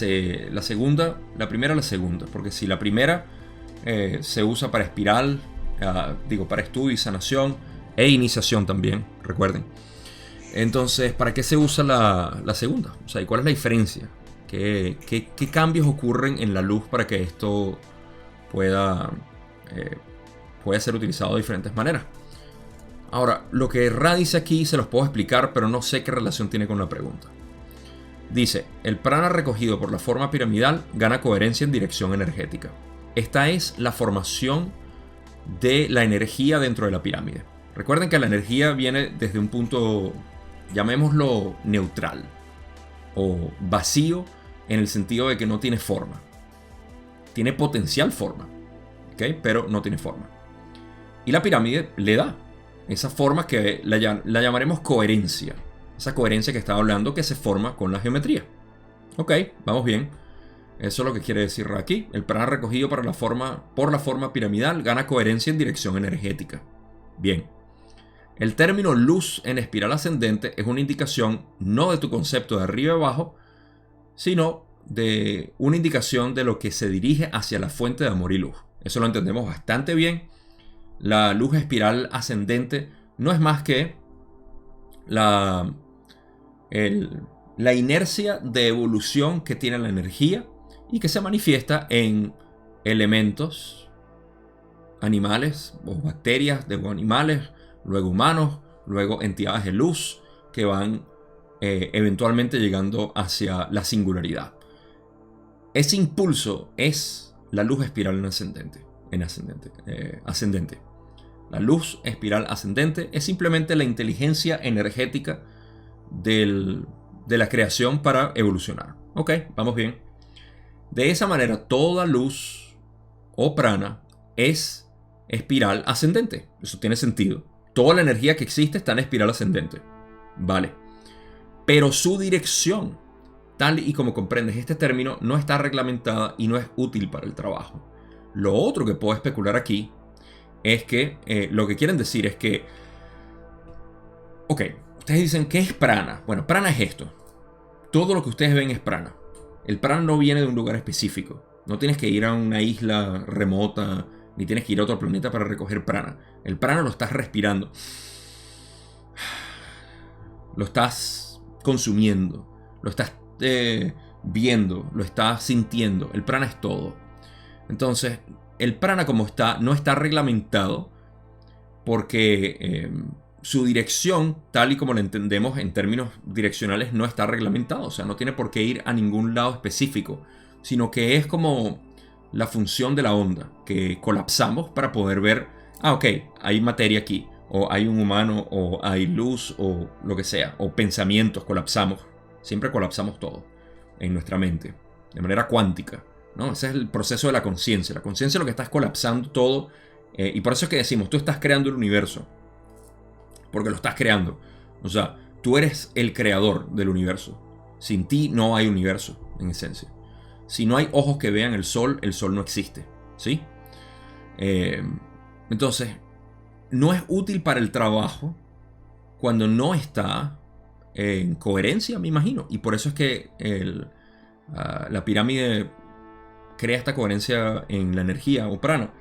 A: primera y la segunda. Porque si la primera se usa para espiral, para estudio y sanación, e iniciación también, recuerden. Entonces, ¿para qué se usa la segunda? O sea, ¿y cuál es la diferencia? ¿Qué cambios ocurren en la luz para que esto pueda ser utilizado de diferentes maneras? Ahora, lo que Ra dice aquí se los puedo explicar, pero no sé qué relación tiene con la pregunta. Dice: el prana recogido por la forma piramidal gana coherencia en dirección energética. Esta es la formación de la energía dentro de la pirámide. Recuerden que la energía viene desde un punto, llamémoslo neutral, o vacío, en el sentido de que no tiene forma. Tiene potencial forma, ¿ok? Pero no tiene forma. Y la pirámide le da esa forma que la llamaremos coherencia. Esa coherencia que estaba hablando, que se forma con la geometría. Ok, vamos bien. Eso es lo que quiere decir aquí. El prana recogido por la forma piramidal gana coherencia en dirección energética. Bien. El término luz en espiral ascendente es una indicación no de tu concepto de arriba y abajo, sino de una indicación de lo que se dirige hacia la fuente de amor y luz. Eso lo entendemos bastante bien. La luz espiral ascendente no es más que la inercia de evolución que tiene la energía y que se manifiesta en elementos, animales o bacterias de animales, luego humanos, luego entidades de luz que van eventualmente llegando hacia la singularidad. Ese impulso es la luz espiral ascendente. La luz espiral ascendente es simplemente la inteligencia energética de la creación para evolucionar. Ok, vamos bien. De esa manera, toda luz o prana es espiral ascendente. Eso tiene sentido. Toda la energía que existe está en espiral ascendente. Vale. Pero su dirección, tal y como comprendes este término, no está reglamentada y no es útil para el trabajo. Lo otro que puedo especular aquí es que lo que quieren decir es que, ok, ustedes dicen, ¿qué es prana? Bueno, prana es esto. Todo lo que ustedes ven es prana. El prana no viene de un lugar específico. No tienes que ir a una isla remota, ni tienes que ir a otro planeta para recoger prana. El prana lo estás respirando. Lo estás consumiendo. Lo estás viendo. Lo estás sintiendo. El prana es todo. Entonces, el prana como está, no está reglamentado porque su dirección, tal y como la entendemos en términos direccionales, no está reglamentado. O sea, no tiene por qué ir a ningún lado específico, sino que es como la función de la onda, que colapsamos para poder ver, ok, hay materia aquí, o hay un humano, o hay luz, o lo que sea, o pensamientos, colapsamos. Siempre colapsamos todo en nuestra mente, de manera cuántica, ¿no? Ese es el proceso de la conciencia. La conciencia es lo que está colapsando todo, y por eso es que decimos, tú estás creando el universo, porque lo estás creando. O sea, tú eres el creador del universo. Sin ti no hay universo, en esencia. Si no hay ojos que vean el sol no existe, ¿sí? Entonces, no es útil para el trabajo cuando no está en coherencia, me imagino. Y por eso es que la pirámide crea esta coherencia en la energía o prana.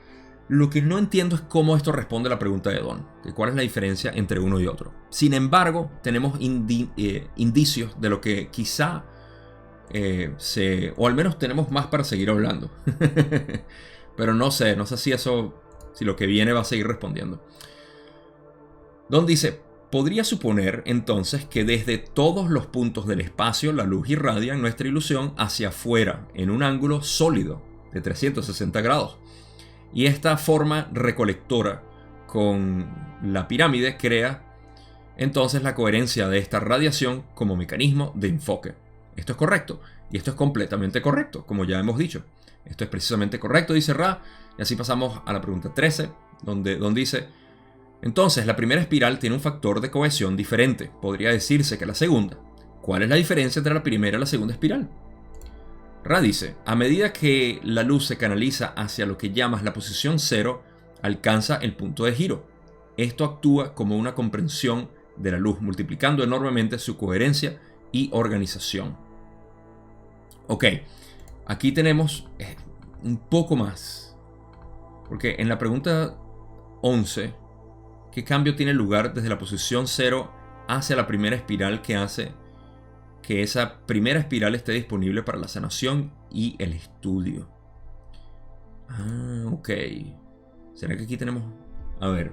A: Lo que no entiendo es cómo esto responde a la pregunta de Don, que cuál es la diferencia entre uno y otro. Sin embargo, tenemos indicios de lo que quizá o al menos tenemos más para seguir hablando. Pero no sé si lo que viene va a seguir respondiendo. Don dice, podría suponer entonces que desde todos los puntos del espacio la luz irradia en nuestra ilusión hacia afuera en un ángulo sólido de 360 grados. Y esta forma recolectora con la pirámide crea entonces la coherencia de esta radiación como mecanismo de enfoque. Esto es correcto y esto es completamente correcto, como ya hemos dicho. Esto es precisamente correcto, dice Ra. Y así pasamos a la pregunta 13, donde dice, entonces la primera espiral tiene un factor de cohesión diferente. Podría decirse que la segunda. ¿Cuál es la diferencia entre la primera y la segunda espiral? Ra dice, a medida que la luz se canaliza hacia lo que llamas la posición cero, alcanza el punto de giro. Esto actúa como una comprensión de la luz, multiplicando enormemente su coherencia y organización. Ok, aquí tenemos un poco más. Porque en la pregunta 11, ¿qué cambio tiene lugar desde la posición cero hacia la primera espiral que hace que esa primera espiral esté disponible para la sanación y el estudio? Ah, ok. ¿Será que aquí tenemos...? A ver.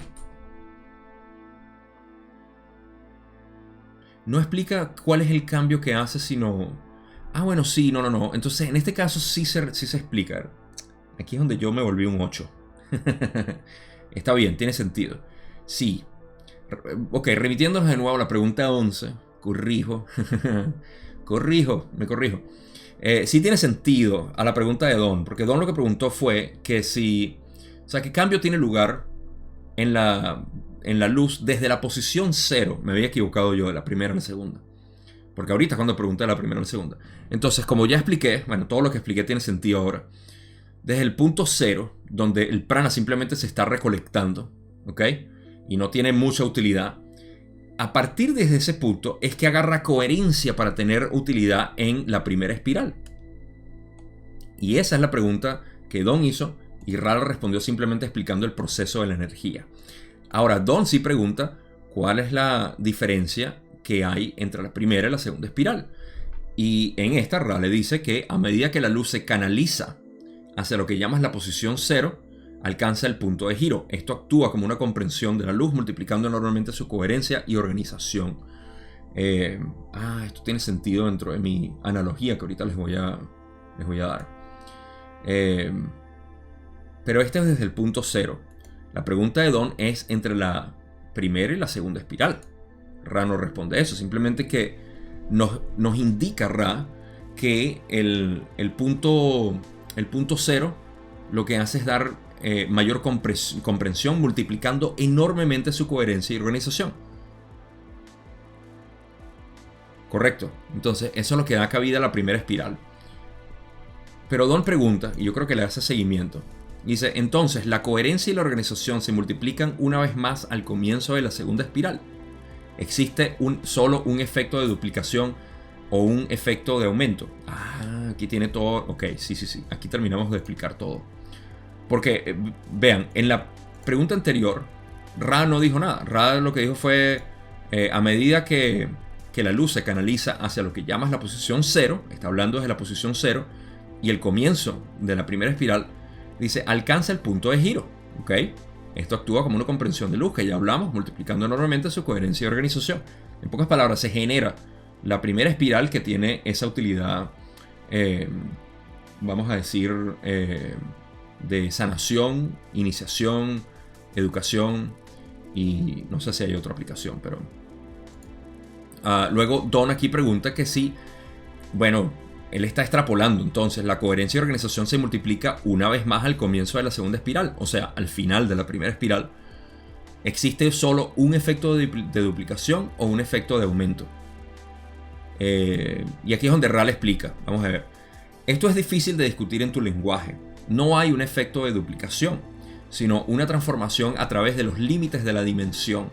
A: No explica cuál es el cambio que hace, sino... Ah, bueno, sí, no. Entonces, en este caso sí se explica. Aquí es donde yo me volví un 8. Está bien, tiene sentido. Sí. Ok, remitiéndonos de nuevo a la pregunta 11. Me corrijo. Sí tiene sentido a la pregunta de Don, porque Don lo que preguntó fue que si... O sea, ¿qué cambio tiene lugar en la luz desde la posición cero? Me había equivocado yo de la primera a la segunda. Porque ahorita cuando pregunté de la primera a la segunda. Entonces, como ya expliqué, bueno, todo lo que expliqué tiene sentido ahora. Desde el punto cero, donde el prana simplemente se está recolectando, ¿ok? Y no tiene mucha utilidad. A partir de ese punto es que agarra coherencia para tener utilidad en la primera espiral. Y esa es la pregunta que Don hizo y Ra respondió simplemente explicando el proceso de la energía. Ahora Don sí pregunta cuál es la diferencia que hay entre la primera y la segunda espiral. Y en esta Ra le dice que a medida que la luz se canaliza hacia lo que llamas la posición cero, alcanza el punto de giro. Esto actúa como una comprensión de la luz, multiplicando enormemente su coherencia y organización. Esto tiene sentido dentro de mi analogía que ahorita les voy a dar. Pero este es desde el punto cero. La pregunta de Don es entre la primera y la segunda espiral. Ra no responde eso, simplemente que nos indica Ra que el punto cero lo que hace es dar mayor comprensión, multiplicando enormemente su coherencia y organización. Correcto. Entonces, eso es lo que da cabida a la primera espiral. Pero Don pregunta, y yo creo que le hace seguimiento. Dice, entonces, ¿la coherencia y la organización se multiplican una vez más al comienzo de la segunda espiral? ¿Existe solo un efecto de duplicación o un efecto de aumento? Aquí tiene todo. Ok, sí. Aquí terminamos de explicar todo. Porque, vean, en la pregunta anterior, Ra no dijo nada. Ra lo que dijo fue, a medida que la luz se canaliza hacia lo que llamas la posición cero, está hablando desde la posición cero, y el comienzo de la primera espiral, dice, alcanza el punto de giro. ¿Ok? Esto actúa como una comprensión de luz, que ya hablamos, multiplicando enormemente su coherencia y organización. En pocas palabras, se genera la primera espiral que tiene esa utilidad, vamos a decir, de sanación, iniciación, educación, y no sé si hay otra aplicación, pero... luego Don aquí pregunta que si, bueno, él está extrapolando, entonces la coherencia y organización se multiplica una vez más al comienzo de la segunda espiral, o sea, al final de la primera espiral. ¿Existe solo un efecto de duplicación o un efecto de aumento? Y aquí es donde Ra le explica. Vamos a ver. Esto es difícil de discutir en tu lenguaje. No hay un efecto de duplicación, sino una transformación a través de los límites de la dimensión.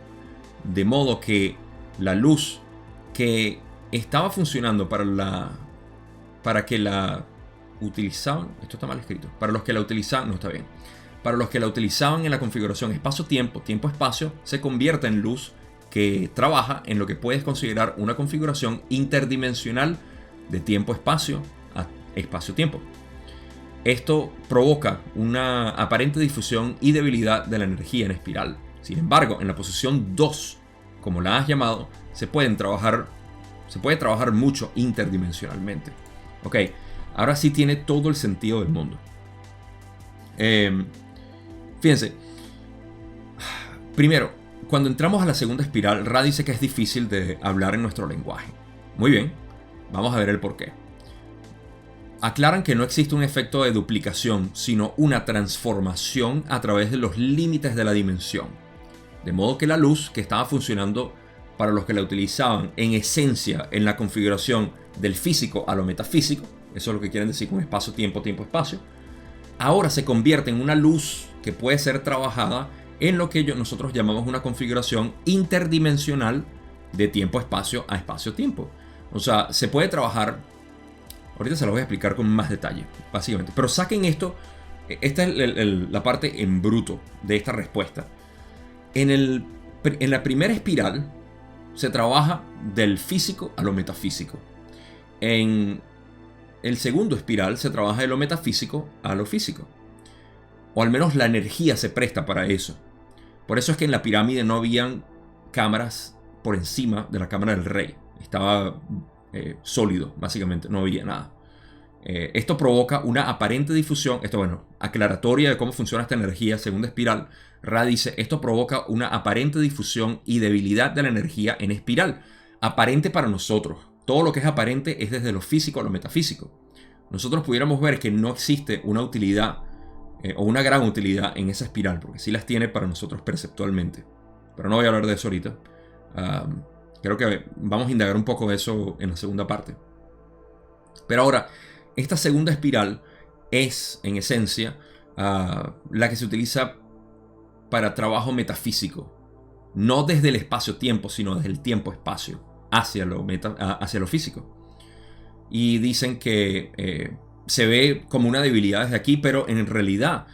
A: De modo que la luz que estaba funcionando para que la utilizaban, esto está mal escrito, para los que la utilizaban, no está bien, para los que la utilizaban en la configuración espacio-tiempo, tiempo-espacio, se convierte en luz que trabaja en lo que puedes considerar una configuración interdimensional de tiempo-espacio a espacio-tiempo. Esto provoca una aparente difusión y debilidad de la energía en espiral. Sin embargo, en la posición 2, como la has llamado, se puede trabajar mucho interdimensionalmente. Ok, ahora sí tiene todo el sentido del mundo. Fíjense, primero, cuando entramos a la segunda espiral, Ra dice que es difícil de hablar en nuestro lenguaje. Muy bien, vamos a ver el porqué. Aclaran que no existe un efecto de duplicación, sino una transformación a través de los límites de la dimensión. De modo que la luz que estaba funcionando para los que la utilizaban en esencia en la configuración del físico a lo metafísico, eso es lo que quieren decir con espacio-tiempo, tiempo-espacio, ahora se convierte en una luz que puede ser trabajada en lo que nosotros llamamos una configuración interdimensional de tiempo-espacio a espacio-tiempo. O sea, se puede trabajar. Ahorita se lo voy a explicar con más detalle, básicamente. Pero saquen esto. Esta es la parte en bruto de esta respuesta. En la primera espiral se trabaja del físico a lo metafísico. En el segundo espiral se trabaja de lo metafísico a lo físico. O al menos la energía se presta para eso. Por eso es que en la pirámide no habían cámaras por encima de la cámara del rey. Estaba sólido, básicamente, no había nada. Esto provoca una aparente difusión. Esto, bueno, aclaratoria de cómo funciona esta energía, segunda espiral. Ra dice, esto provoca una aparente difusión y debilidad de la energía en espiral. Aparente para nosotros. Todo lo que es aparente es desde lo físico a lo metafísico. Nosotros pudiéramos ver que no existe una utilidad o una gran utilidad en esa espiral, porque sí las tiene para nosotros perceptualmente. Pero no voy a hablar de eso ahorita. Creo que vamos a indagar un poco de eso en la segunda parte. Pero ahora, esta segunda espiral es, en esencia, la que se utiliza para trabajo metafísico. No desde el espacio-tiempo, sino desde el tiempo-espacio, hacia lo físico. Y dicen que se ve como una debilidad desde aquí, pero en realidad,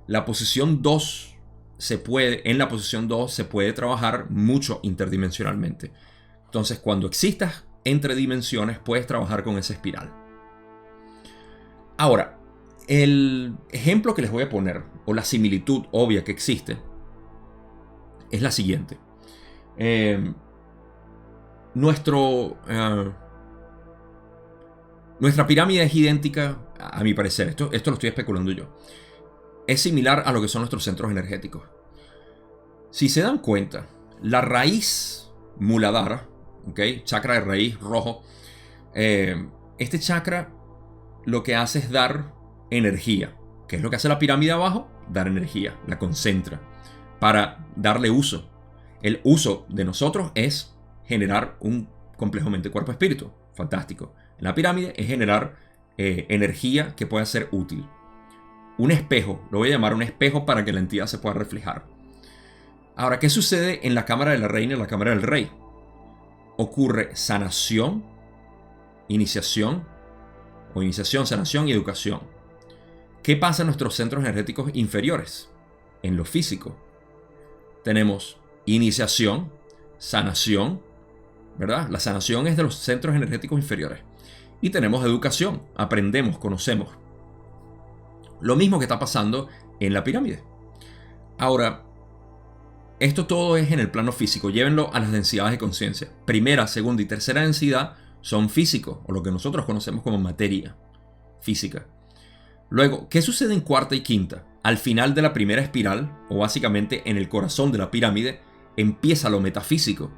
A: la posición 2 en la posición 2 se puede trabajar mucho interdimensionalmente. Entonces, cuando existas entre dimensiones, puedes trabajar con esa espiral. Ahora, el ejemplo que les voy a poner, o la similitud obvia que existe, es la siguiente. Nuestra pirámide es idéntica, a mi parecer, esto lo estoy especulando yo. Es similar a lo que son nuestros centros energéticos. Si se dan cuenta, la raíz Muladhara, chakra de raíz rojo, este chakra lo que hace es dar energía. ¿Qué es lo que hace la pirámide abajo? Dar energía, la concentra para darle uso. El uso de nosotros es generar un complejo mente, cuerpo, espíritu. Fantástico. En la pirámide es generar energía que pueda ser útil. Un espejo, lo voy a llamar un espejo para que la entidad se pueda reflejar. Ahora, ¿qué sucede en la cámara de la reina y en la cámara del rey? Ocurre sanación, iniciación, sanación y educación. ¿Qué pasa en nuestros centros energéticos inferiores? En lo físico. Tenemos iniciación, sanación, ¿verdad? La sanación es de los centros energéticos inferiores. Y tenemos educación, aprendemos, conocemos. Lo mismo que está pasando en la pirámide. Ahora, esto todo es en el plano físico. Llévenlo a las densidades de conciencia. Primera, segunda y tercera densidad son físicos, o lo que nosotros conocemos como materia física. Luego, ¿qué sucede en cuarta y quinta? Al final de la primera espiral, o básicamente en el corazón de la pirámide, empieza lo metafísico.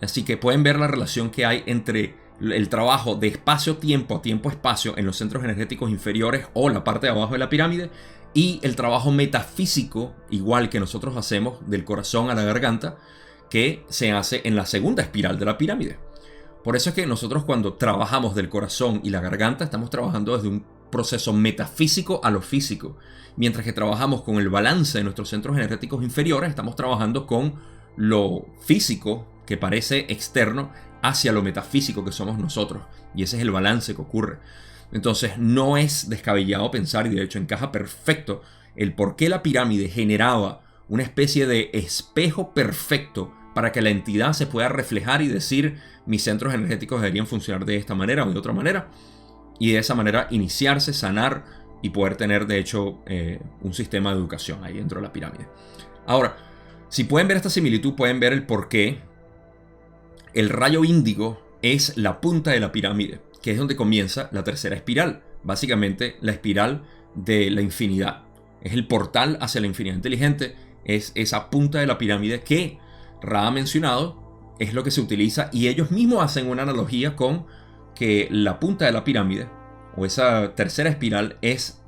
A: Así que pueden ver la relación que hay entre el trabajo de espacio-tiempo a tiempo-espacio en los centros energéticos inferiores o la parte de abajo de la pirámide, y el trabajo metafísico, igual que nosotros hacemos del corazón a la garganta, que se hace en la segunda espiral de la pirámide. Por eso es que nosotros, cuando trabajamos del corazón y la garganta, estamos trabajando desde un proceso metafísico a lo físico. Mientras que trabajamos con el balance de nuestros centros energéticos inferiores, estamos trabajando con lo físico, que parece externo, hacia lo metafísico que somos nosotros. Y ese es el balance que ocurre. Entonces no es descabellado pensar, y de hecho encaja perfecto, el por qué la pirámide generaba una especie de espejo perfecto para que la entidad se pueda reflejar y decir mis centros energéticos deberían funcionar de esta manera o de otra manera, y de esa manera iniciarse, sanar y poder tener de hecho un sistema de educación ahí dentro de la pirámide. Ahora, si pueden ver esta similitud, pueden ver el por qué el rayo índigo es la punta de la pirámide, que es donde comienza la tercera espiral. Básicamente la espiral de la infinidad. Es el portal hacia la infinidad inteligente. Es esa punta de la pirámide que Ra ha mencionado. Es lo que se utiliza y ellos mismos hacen una analogía con que la punta de la pirámide o esa tercera espiral es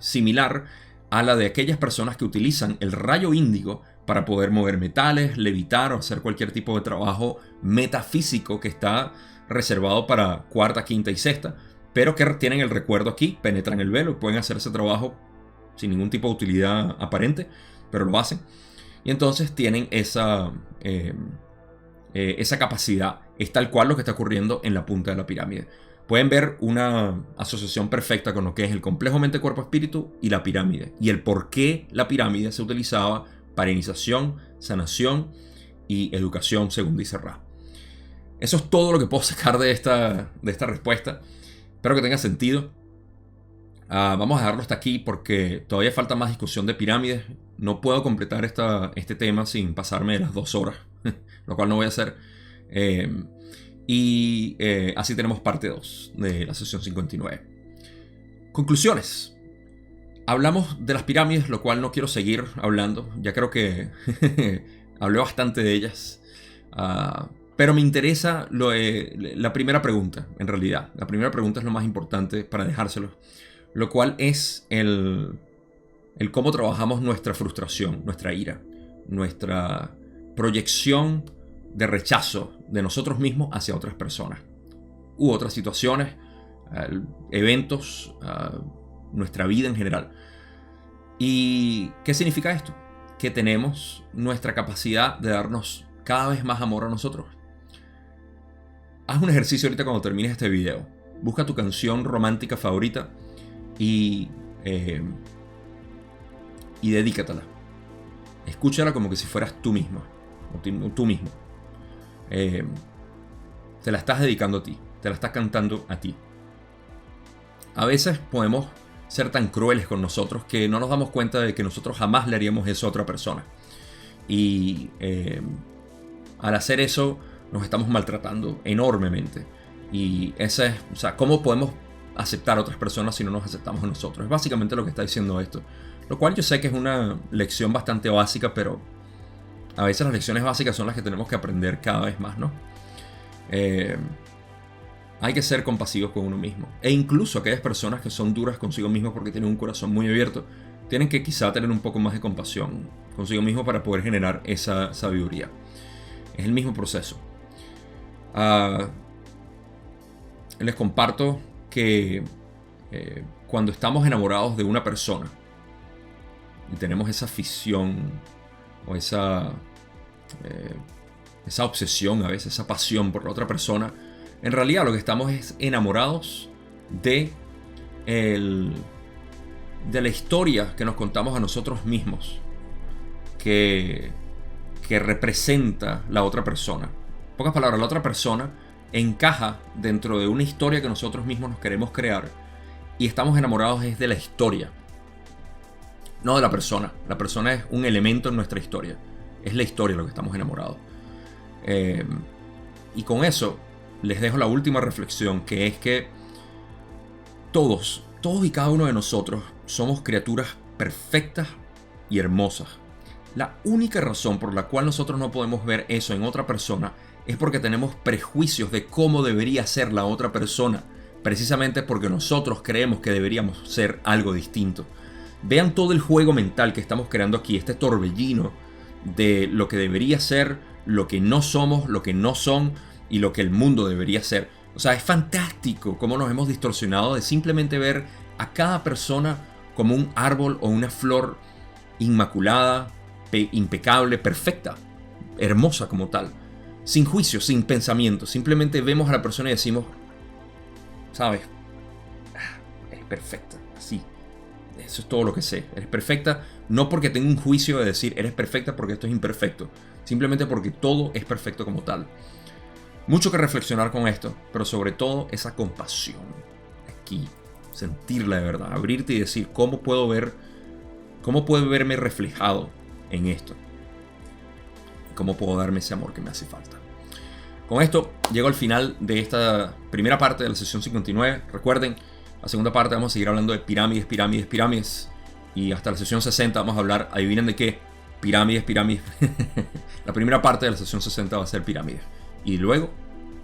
A: similar a la de aquellas personas que utilizan el rayo índigo para poder mover metales, levitar o hacer cualquier tipo de trabajo metafísico que está reservado para cuarta, quinta y sexta, pero que tienen el recuerdo aquí, penetran el velo y pueden hacer ese trabajo sin ningún tipo de utilidad aparente, pero lo hacen. Y entonces tienen esa capacidad. Es tal cual lo que está ocurriendo en la punta de la pirámide. Pueden ver una asociación perfecta con lo que es el complejo mente-cuerpo-espíritu y la pirámide. Y el por qué la pirámide se utilizaba para iniciación, sanación y educación, según dice Ra. Eso es todo lo que puedo sacar de esta respuesta. Espero que tenga sentido. Vamos a dejarlo hasta aquí porque todavía falta más discusión de pirámides. No puedo completar este tema sin pasarme de las 2 horas, lo cual no voy a hacer. Así tenemos parte 2 de la sesión 59. Conclusiones. Hablamos de las pirámides, lo cual no quiero seguir hablando. Ya creo que hablé bastante de ellas. Pero me interesa la primera pregunta, en realidad. La primera pregunta es lo más importante para dejárselo. Lo cual es el cómo trabajamos nuestra frustración, nuestra ira, nuestra proyección de rechazo de nosotros mismos hacia otras personas u otras situaciones, eventos, nuestra vida en general. ¿Y qué significa esto? Que tenemos nuestra capacidad de darnos cada vez más amor a nosotros. Haz un ejercicio ahorita cuando termines este video. Busca tu canción romántica favorita y dedícatela. Escúchala como que si fueras tú misma o tú mismo. Te la estás dedicando a ti, te la estás cantando a ti. A veces podemos ser tan crueles con nosotros que no nos damos cuenta de que nosotros jamás le haríamos eso a otra persona. Y al hacer eso nos estamos maltratando enormemente. Y ¿cómo podemos aceptar a otras personas si no nos aceptamos a nosotros? Es básicamente lo que está diciendo esto. Lo cual yo sé que es una lección bastante básica, pero a veces las lecciones básicas son las que tenemos que aprender cada vez más, ¿no? Hay que ser compasivos con uno mismo. E incluso aquellas personas que son duras consigo mismos porque tienen un corazón muy abierto, tienen que quizá tener un poco más de compasión consigo mismo para poder generar esa sabiduría. Es el mismo proceso. Les comparto que cuando estamos enamorados de una persona y tenemos esa afición o esa obsesión, a veces esa pasión por la otra persona, en realidad lo que estamos es enamorados de la historia que nos contamos a nosotros mismos, que representa la otra persona. En pocas palabras, la otra persona encaja dentro de una historia que nosotros mismos nos queremos crear y estamos enamorados es de la historia, no de la persona. La persona es un elemento en nuestra historia. Es la historia lo que estamos enamorados. Y con eso les dejo la última reflexión, que es que todos y cada uno de nosotros somos criaturas perfectas y hermosas. La única razón por la cual nosotros no podemos ver eso en otra persona es porque tenemos prejuicios de cómo debería ser la otra persona, precisamente porque nosotros creemos que deberíamos ser algo distinto. Vean todo el juego mental que estamos creando aquí, este torbellino de lo que debería ser, lo que no somos, lo que no son y lo que el mundo debería ser. O sea, es fantástico cómo nos hemos distorsionado de simplemente ver a cada persona como un árbol o una flor inmaculada, impecable, perfecta, hermosa como tal, sin juicio, sin pensamiento. Simplemente vemos a la persona y decimos, ¿sabes? Es perfecta, así. Eso es todo lo que sé. Eres perfecta, no porque tenga un juicio de decir eres perfecta porque esto es imperfecto, simplemente porque todo es perfecto como tal. Mucho que reflexionar con esto, pero sobre todo esa compasión. Aquí, sentirla de verdad, abrirte y decir, ¿cómo puedo verme reflejado en esto? ¿Cómo puedo darme ese amor que me hace falta? Con esto llego al final de esta primera parte de la sesión 59. Recuerden, la segunda parte vamos a seguir hablando de pirámides. Y hasta la sesión 60 vamos a hablar, adivinen de qué, pirámides. La primera parte de la sesión 60 va a ser pirámides. Y luego,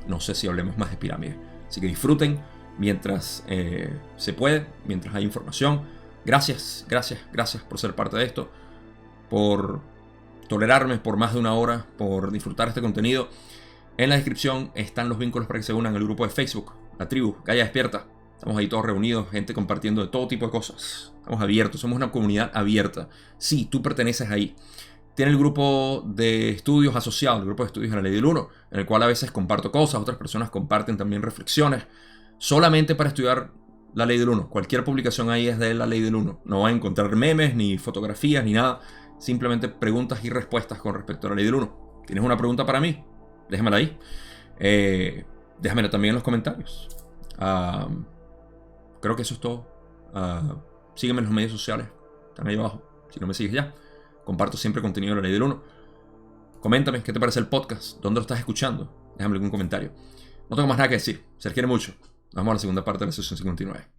A: no sé si hablemos más de pirámides. Así que disfruten mientras se puede, mientras hay información. Gracias por ser parte de esto, por tolerarme por más de una hora, por disfrutar este contenido. En la descripción están los vínculos para que se unan al grupo de Facebook, la tribu, Gaia Despierta. Estamos ahí todos reunidos, gente compartiendo de todo tipo de cosas. Estamos abiertos, somos una comunidad abierta. Sí, tú perteneces ahí. Tiene el grupo de estudios asociado, el grupo de estudios de la Ley del Uno, en el cual a veces comparto cosas, otras personas comparten también reflexiones, solamente para estudiar la Ley del Uno. Cualquier publicación ahí es de la Ley del Uno. No va a encontrar memes, ni fotografías, ni nada. Simplemente preguntas y respuestas con respecto a la Ley del Uno. ¿Tienes una pregunta para mí? Déjamela ahí. Déjamela también en los comentarios. Creo que eso es todo. Sígueme en los medios sociales. Están ahí abajo. Si no me sigues ya. Comparto siempre contenido de la Ley del Uno. Coméntame qué te parece el podcast. ¿Dónde lo estás escuchando? Déjame algún comentario. No tengo más nada que decir. Se les quiere mucho. Nos vemos a la segunda parte de la sesión 59.